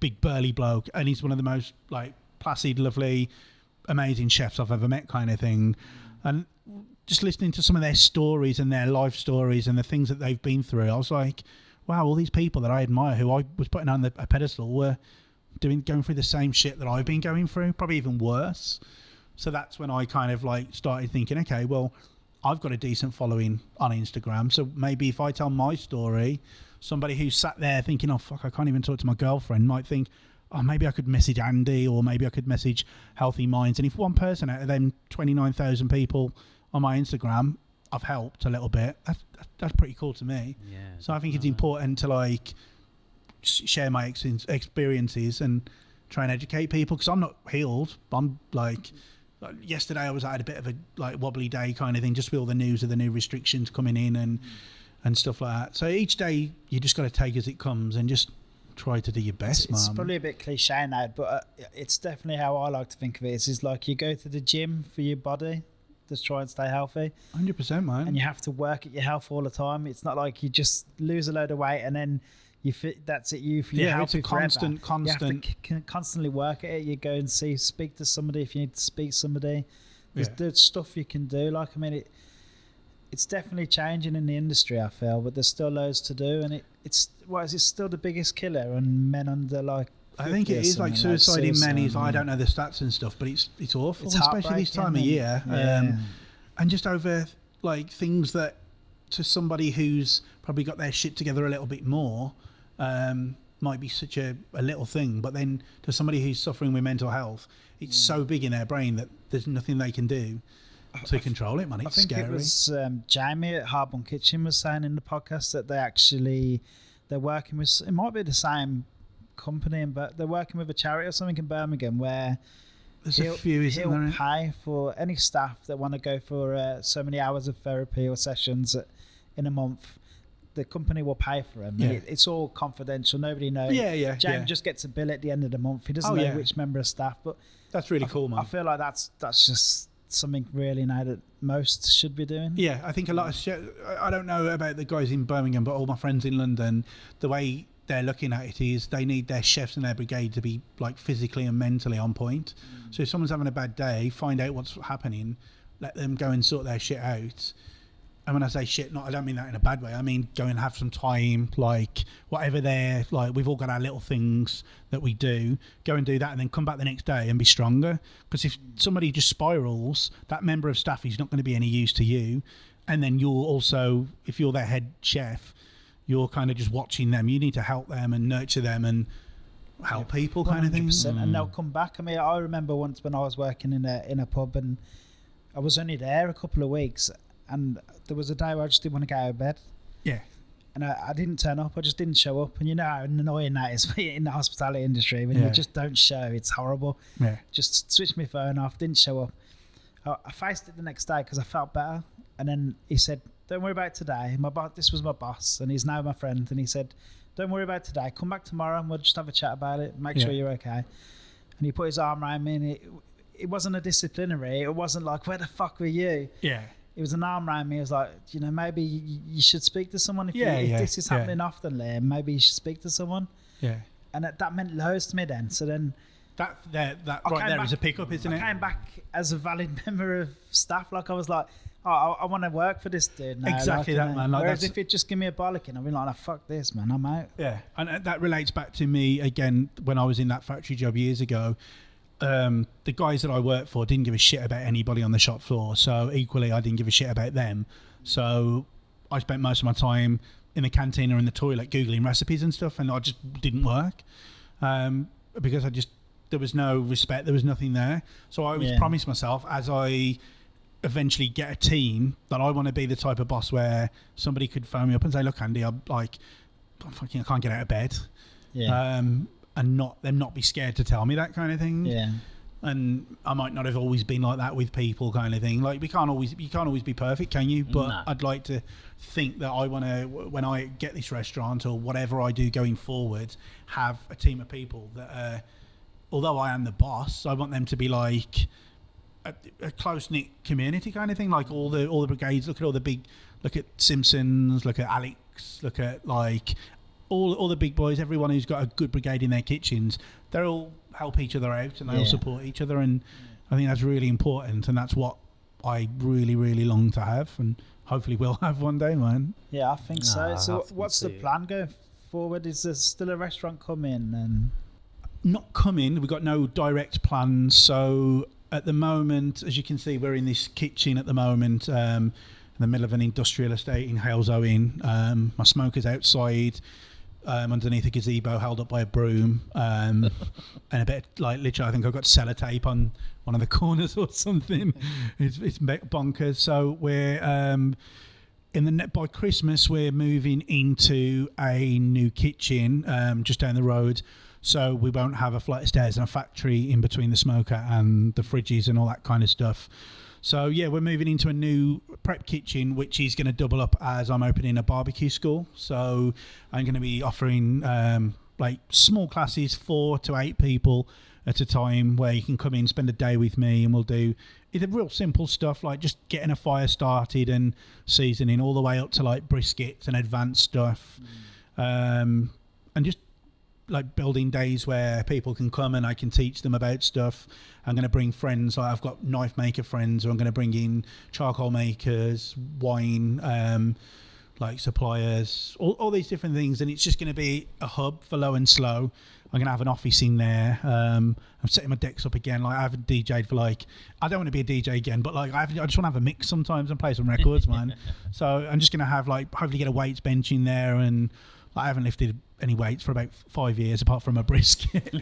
big burly bloke, and he's one of the most like placid, lovely, amazing chefs I've ever met kind of thing. And just listening to some of their stories and their life stories and the things that they've been through, I was like, wow, all these people that I admire, who I was putting on a pedestal, were going through the same shit that I've been going through, probably even worse. So that's when I kind of like started thinking, okay, well, I've got a decent following on Instagram, so maybe if I tell my story, somebody who sat there thinking, oh fuck, I can't even talk to my girlfriend, might think, oh, maybe I could message Andy, or maybe I could message Healthy Minds. And if one person out of them 29,000 people on my Instagram, I've helped a little bit. That's pretty cool to me. Yeah. So I think it's important to like share my experiences and try and educate people, because I'm not healed. I'm like yesterday I had a bit of a like wobbly day kind of thing, just with all the news of the new restrictions coming in and stuff like that. So each day you just got to take as it comes and just try to do your best, man. It's probably a bit cliche now, but it's definitely how I like to think of it. Is like you go to the gym for your body, just try and stay healthy. 100%, man. And you have to work at your health all the time. It's not like you just lose a load of weight and then you fit. That's it. You for your health. It's a constant. You have to constantly work at it. You go and speak to somebody if you need to speak to somebody. There's stuff you can do. Like, I mean, it's definitely changing in the industry, I feel, but there's still loads to do, and it's still the biggest killer on men under like. I think it is like suicide in men. I don't know the stats and stuff, but it's awful, especially this time of year. And just over like things that to somebody who's probably got their shit together a little bit more might be such a little thing, but then to somebody who's suffering with mental health, it's so big in their brain that there's nothing they can do to control it, man. It's scary. I think it was Jamie at Harbon Kitchen was saying in the podcast that they're working with, it might be the same company, but they're working with a charity or something in Birmingham where he'll pay for any staff that want to go for so many hours of therapy or sessions in a month. The company will pay for them. Yeah. It's all confidential. Nobody knows. Jamie just gets a bill at the end of the month. He doesn't know which member of staff, but that's really cool, man. I feel like that's just something really now that most should be doing. Yeah, I think a lot of I don't know about the guys in Birmingham, but all my friends in London, the way they're looking at it is they need their chefs and their brigade to be like physically and mentally on point. So if someone's having a bad day, find out what's happening, let them go and sort their shit out. And when I say shit, I don't mean that in a bad way. I mean go and have some time, like whatever they're like. We've all got our little things that we do. Go and do that, and then come back the next day and be stronger. Because if somebody just spirals, that member of staff is not going to be any use to you. And then you're also, if you're their head chef, you're kind of just watching them. You need to help them and nurture them and help people, kind of thing. And they'll come back. I mean, I remember once when I was working in a pub, and I was only there a couple of weeks. And there was a day where I just didn't want to get out of bed. Yeah. And I didn't turn up. I just didn't show up. And you know how annoying that is in the hospitality industry. When you just don't show, it's horrible. Yeah. Just switched my phone off, didn't show up. I faced it the next day because I felt better. And then he said, don't worry about today. This was my boss, and he's now my friend. And he said, don't worry about today. Come back tomorrow and we'll just have a chat about it. Make sure you're okay. And he put his arm around me, and it wasn't a disciplinary. It wasn't like, where the fuck were you? Yeah. It was an arm around me. It was like, maybe you should speak to someone if this is happening often, Liam. Maybe you should speak to someone. Yeah. And that meant loads to me then. So then... That right there is a pickup, isn't it? I came back as a valid member of staff. Like, I was like, I want to work for this dude now. Exactly that, man. Whereas if it just give me a bollocking, I'd be like, fuck this, man. I'm out. Yeah. And that relates back to me, again, when I was in that factory job years ago. The guys that I worked for didn't give a shit about anybody on the shop floor, so equally I didn't give a shit about them. So I spent most of my time in the canteen or in the toilet googling recipes and stuff, and I just didn't work because there was no respect, there was nothing there. So I always promised myself, as I eventually get a team, that I want to be the type of boss where somebody could phone me up and say, look, Andy, I can't get out of bed. Yeah. And not be scared to tell me that kind of thing. Yeah. And I might not have always been like that with people, kind of thing. Like you can't always be perfect, can you? But I'd like to think that I want to, when I get this restaurant or whatever I do going forward, have a team of people that, although I am the boss, I want them to be like a close knit community kind of thing. Like all the brigades. Look at Simpsons. Look at Alex. Look at like. All the big boys, everyone who's got a good brigade in their kitchens, they all help each other out and they all support each other, and I think that's really important, and that's what I really, really long to have, and hopefully will have one day, man. Yeah, I think so. So what's the plan going forward? Is there still a restaurant coming? And not coming, we've got no direct plans. So at the moment, as you can see, we're in this kitchen at the moment, in the middle of an industrial estate in Halesowen. My smoker's outside. underneath a gazebo held up by a broom, and a bit like literally I think I've got sellotape on one of the corners or something. It's bonkers. So we're by Christmas we're moving into a new kitchen just down the road. So we won't have a flight of stairs and a factory in between the smoker and the fridges and all that kind of stuff. So yeah, we're moving into a new prep kitchen, which is going to double up as I'm opening a barbecue school. So I'm going to be offering like small classes, 4 to 8 people at a time, where you can come in, spend a day with me, and we'll do either real simple stuff like just getting a fire started and seasoning, all the way up to like briskets and advanced stuff, and just like building days where people can come and I can teach them about stuff. I'm going to bring friends, like I've got knife maker friends, or I'm going to bring in charcoal makers, wine like suppliers, all these different things, and it's just going to be a hub for low and slow. I'm going to have an office in there. I'm setting my decks up again. Like I haven't DJ'd for like, I don't want to be a DJ again, but like I just want to have a mix sometimes and play some records, man. So I'm just going to have like hopefully get a weights bench in there, and I haven't lifted any weights for about 5 years apart from a brisket.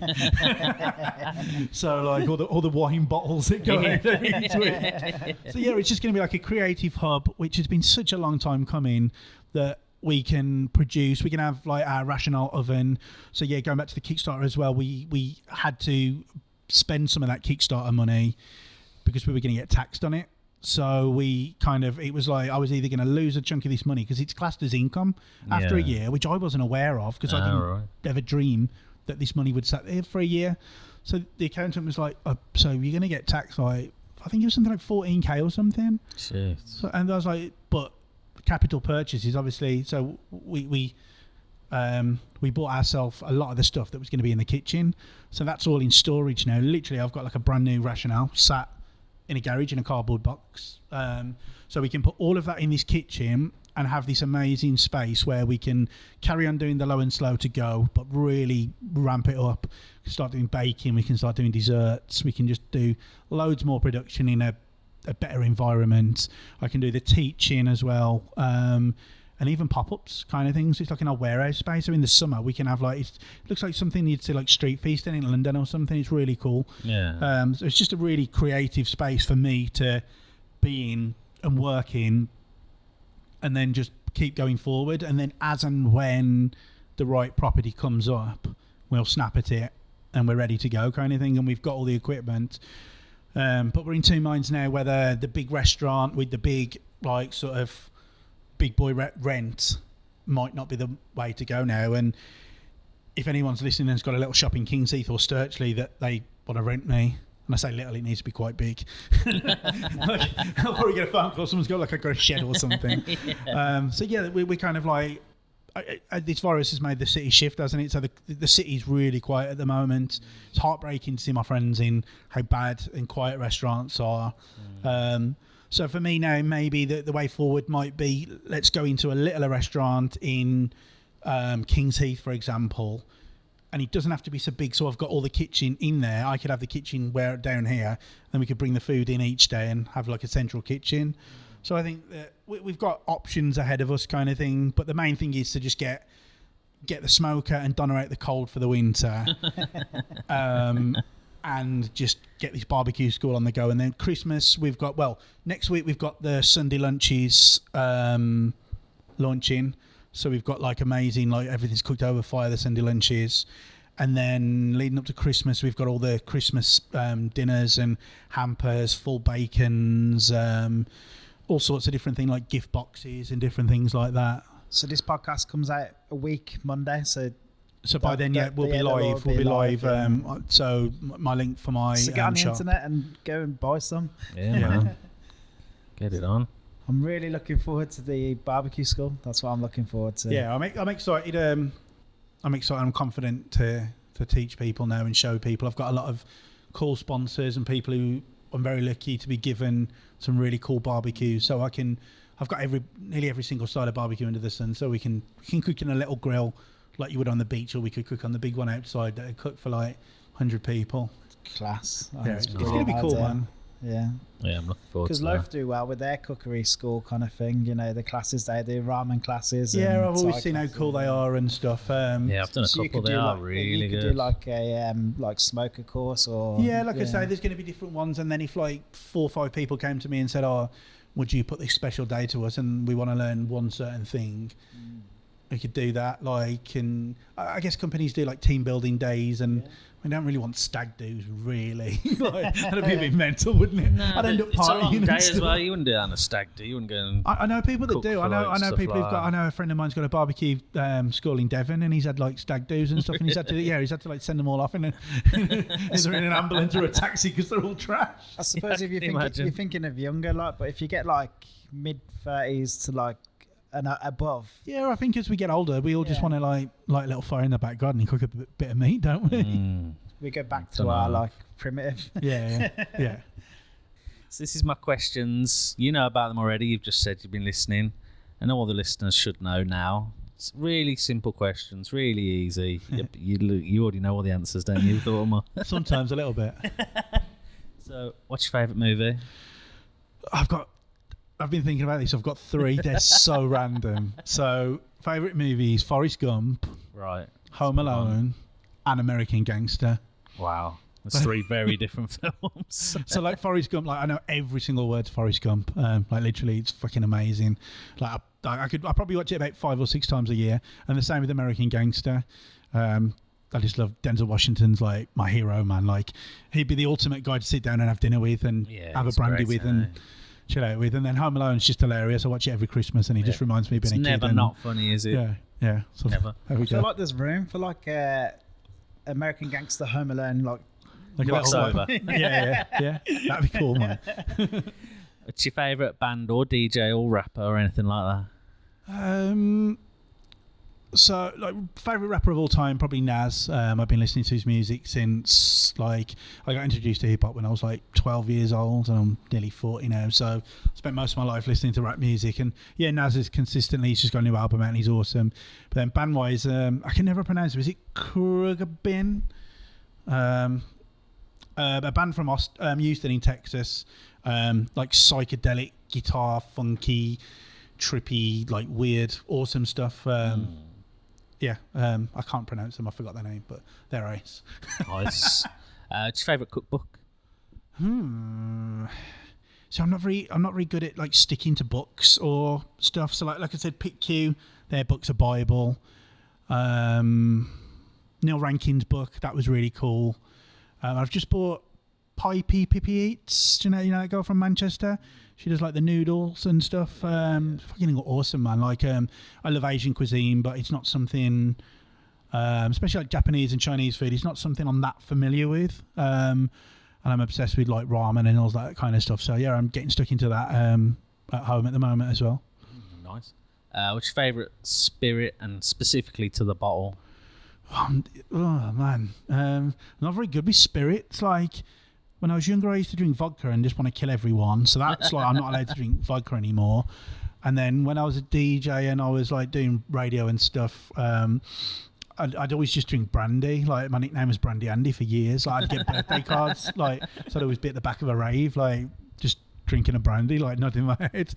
So like all the wine bottles that go into it. So yeah, it's just going to be like a creative hub, which has been such a long time coming, that we can produce. We can have like our rational oven. So yeah, going back to the Kickstarter as well, we had to spend some of that Kickstarter money because we were going to get taxed on it. So we it was like I was either going to lose a chunk of this money because it's classed as income after a year, which I wasn't aware of because I didn't ever dream that this money would sit there for a year. So the accountant was like, so you're going to get taxed like, I think it was something like 14k or something. Shit. So, and I was like, but capital purchases, obviously. So we bought ourselves a lot of the stuff that was going to be in the kitchen. So that's all in storage now. Literally, I've got like a brand new rationale sat in a garage in a cardboard box, so we can put all of that in this kitchen and have this amazing space where we can carry on doing the low and slow to go, but really ramp it up. We can start doing baking, we can start doing desserts, we can just do loads more production in a better environment. I can do the teaching as well, and even pop-ups kind of things. It's like in our warehouse space. So in the summer we can have like, it looks like something you'd see like street feasting in London or something. It's really cool. Yeah. So it's just a really creative space for me to be in and work in, and then just keep going forward. And then as and when the right property comes up, we'll snap at it and we're ready to go kind of thing. And we've got all the equipment. But we're in two minds now whether the big restaurant with the big like sort of big boy rent might not be the way to go now. And if anyone's listening and's got a little shop in King's Heath or Sturchley that they want to rent me, and I say little, it needs to be quite big. Like, I'll probably get a phone call, someone's got like a shed or something. So yeah, we kind of like, this virus has made the city shift, hasn't it? So the city's really quiet at the moment. It's heartbreaking to see my friends in how bad and quiet restaurants are. So for me now, maybe the way forward might be, let's go into a littler restaurant in King's Heath, for example, and it doesn't have to be so big. So I've got all the kitchen in there. I could have the kitchen down here, and we could bring the food in each day and have like a central kitchen. So I think that we've got options ahead of us kind of thing. But the main thing is to just get the smoker and donner out the cold for the winter. And just get this barbecue school on the go. And then Christmas, next week we've got the Sunday lunches launching. So we've got like amazing, like everything's cooked over fire, the Sunday lunches. And then leading up to Christmas, we've got all the Christmas dinners and hampers, full bacons, all sorts of different things like gift boxes and different things like that. So this podcast comes out a week Monday, so by then, we'll be live. We'll be live. So my link for my so get on the shop. internet and go and buy some. Yeah, man. Get it on. I'm really looking forward to the barbecue school. That's what I'm looking forward to. Yeah, I'm excited. I'm excited. I'm confident to teach people now and show people. I've got a lot of cool sponsors and people who I'm very lucky to be given some really cool barbecues. So I've got nearly every single style of barbecue under the sun. So we can cook in a little grill like you would on the beach, or we could cook on the big one outside that would cook for like 100 people. Class. Yeah, it's going to be cool, man. Yeah. Yeah, I'm looking forward Because to Loaf that. do well with their cookery school kind of thing. You know, the classes they do, ramen classes. Yeah, and I've always Thai seen how classes, cool they are and stuff. Yeah, I've done a So you couple. could They do are like, really you could good. do like a like smoker course or Yeah, like I say, there's going to be different ones, and then if like 4 or 5 people came to me and said, "Oh, would you put this special day to us?" and we want to learn one certain thing, we could do that. Like, and I guess companies do like team building days, and we don't really want stag do's, really. Like, that'd be a bit mental, wouldn't it? No, I'd end but up it's a long partying and day as stuff. well. You wouldn't do that on a stag do. You wouldn't go and I know people that cook do. for, I know like, stuff people who've got. I like know a friend of mine's got a barbecue school in Devon, and he's had like stag do's and stuff, and he's had to like send them all off in either in an ambulance or a taxi because they're all trash. I suppose Yeah, if you're can you thinking, imagine? you're thinking of younger, like, but if you get like mid-30s to like and above, Yeah, I think as we get older, we all just Yeah. want to like a little fire in the back garden and cook a bit of meat, don't we? we go back to Dunno. our like primitive. Yeah. So this is my questions. You know about them already. You've just said you've been listening, and all the listeners should know now. It's really simple questions, really easy. You already know all the answers, don't you? Thorma? Sometimes a little bit. So, what's your favourite movie? I've been thinking about this. I've got 3. They're so random. So, favourite movies: Forrest Gump, Right. Home Alone, and American Gangster. Wow. That's 3 very different films. So like Forrest Gump, like I know every single word to Forrest Gump. Like literally, it's fucking amazing. Like I probably watch it about 5 or 6 times a year. And the same with American Gangster. I just love Denzel Washington's like my hero, man. Like he'd be the ultimate guy to sit down and have dinner with and have a he's brandy great, with and chill out with. And then Home Alone's just hilarious. I watch it every Christmas, and he just reminds me of being It's a kid. never and- not funny, is it? Yeah. So Never. There we I feel go. like there's room for like American Gangster, Home Alone, like Like a little Crossover. yeah. That'd be cool, man. What's your favourite band or DJ or rapper or anything like that? So, like, favorite rapper of all time, probably Nas. I've been listening to his music since, like, I got introduced to hip hop when I was like 12 years old, and I'm nearly 40 now. So, I spent most of my life listening to rap music. And yeah, Nas is consistently, he's just got a new album out and he's awesome. But then band wise, I can never pronounce it. Is it Krugabin? A band from Houston in Texas, like psychedelic guitar, funky, trippy, like weird, awesome stuff. Yeah, I can't pronounce them. I forgot their name, but they're ace. Nice. What's your favourite cookbook? So I'm not very good at like sticking to books or stuff. So like I said, Pick Q, their book's a Bible. Neil Rankin's book, that was really cool. I've just bought Pippi Eats. Do you know that girl from Manchester? She does like the noodles and stuff. Fucking awesome, man. Like I love Asian cuisine, but it's not something, especially like Japanese and Chinese food. It's not something I'm that familiar with. And I'm obsessed with like ramen and all that kind of stuff. So yeah, I'm getting stuck into that at home at the moment as well. Nice. What's your favourite spirit and specifically to the bottle? Oh man, I'm not very good with spirits. Like when I was younger, I used to drink vodka and just want to kill everyone. So that's like I'm not allowed to drink vodka anymore. And then when I was a DJ and I was like doing radio and stuff, I'd always just drink brandy. Like my nickname was Brandy Andy for years. Like I'd get birthday cards, like so I'd always be at the back of a rave, like just drinking a brandy, like nodding my head.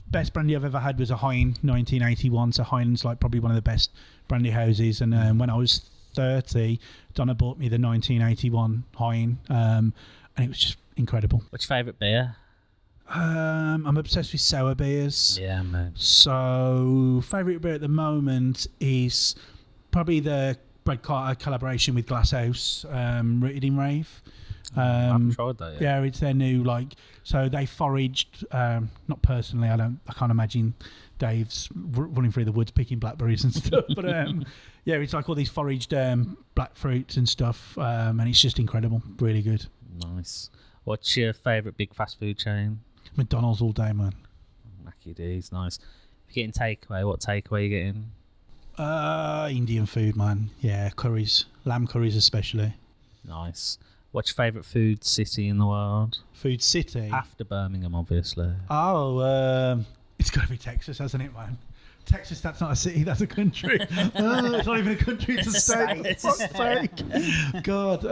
Best brandy I've ever had was a Hine 1981. So Hine's like probably one of the best brandy houses. And when I was 30, Donna bought me the 1981 Hine, and it was just incredible. What's your favourite beer? I'm obsessed with sour beers. Yeah, man. So favourite beer at the moment is probably the Brad Carter collaboration with Glasshouse, Rooted in Rave. I haven't tried that yet. Yeah, it's their new so they foraged. Not personally, I can't imagine Dave's running through the woods picking blackberries and stuff. But yeah, it's like all these foraged black fruits and stuff, and it's just incredible, really good. Nice. What's your favourite big fast food chain? McDonald's all day, man. Mackie D's, nice. If you're getting takeaway, what takeaway are you getting? Indian food, man. Yeah, curries, lamb curries especially. Nice. What's your favourite food city in the world? Food city. After Birmingham, obviously. Oh, it's got to be Texas, hasn't it, man? Texas, that's not a city, that's a country. It's not even a country, it's a state. For fuck's sake. God.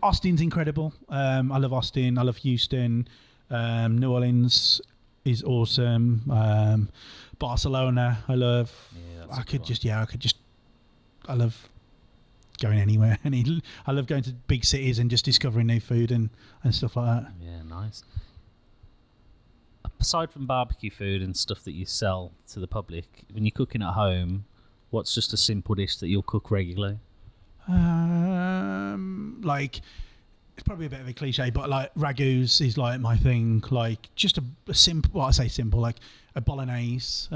Austin's incredible. I love Austin. I love Houston. New Orleans is awesome. Barcelona, I love. Yeah, I love going anywhere. I love going to big cities and just discovering new food and stuff like that. Yeah, nice. Aside from barbecue food and stuff that you sell to the public, when you're cooking at home, what's just a simple dish that you'll cook regularly? Like, it's probably a bit of a cliche, but like ragouts is like my thing. Like just a simple, well, I say simple, like a bolognese.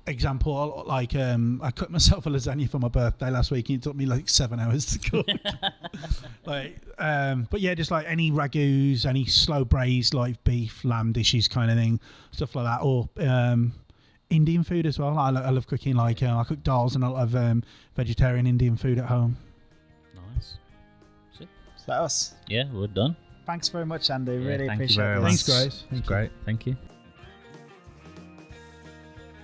Example, like I cooked myself a lasagna for my birthday last week, and it took me like 7 hours to cook. But yeah, just like any ragouts, any slow braised like beef, lamb dishes, kind of thing, stuff like that, or Indian food as well. I love cooking. Like I cook dals and a lot of vegetarian Indian food at home. Nice. Is that us? Yeah, we're done. Thanks very much, Andy. Yeah, Really thank you appreciate very it. much. Thanks, guys. It's great. Thank you.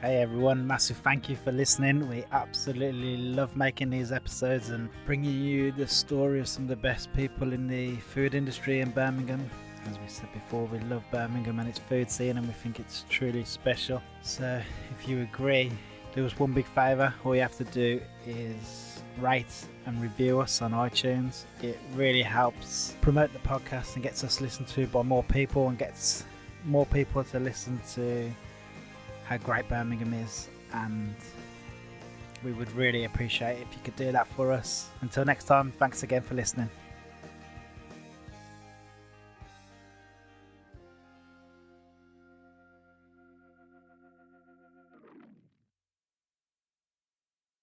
Hey everyone, massive thank you for listening. We absolutely love making these episodes and bringing you the story of some of the best people in the food industry in Birmingham. As we said before, we love Birmingham and its food scene, and we think it's truly special. So if you agree, do us one big favour. All you have to do is rate and review us on iTunes. It really helps promote the podcast and gets us listened to by more people, and gets more people to listen to how great Birmingham is, and we would really appreciate it if you could do that for us. Until next time, thanks again for listening.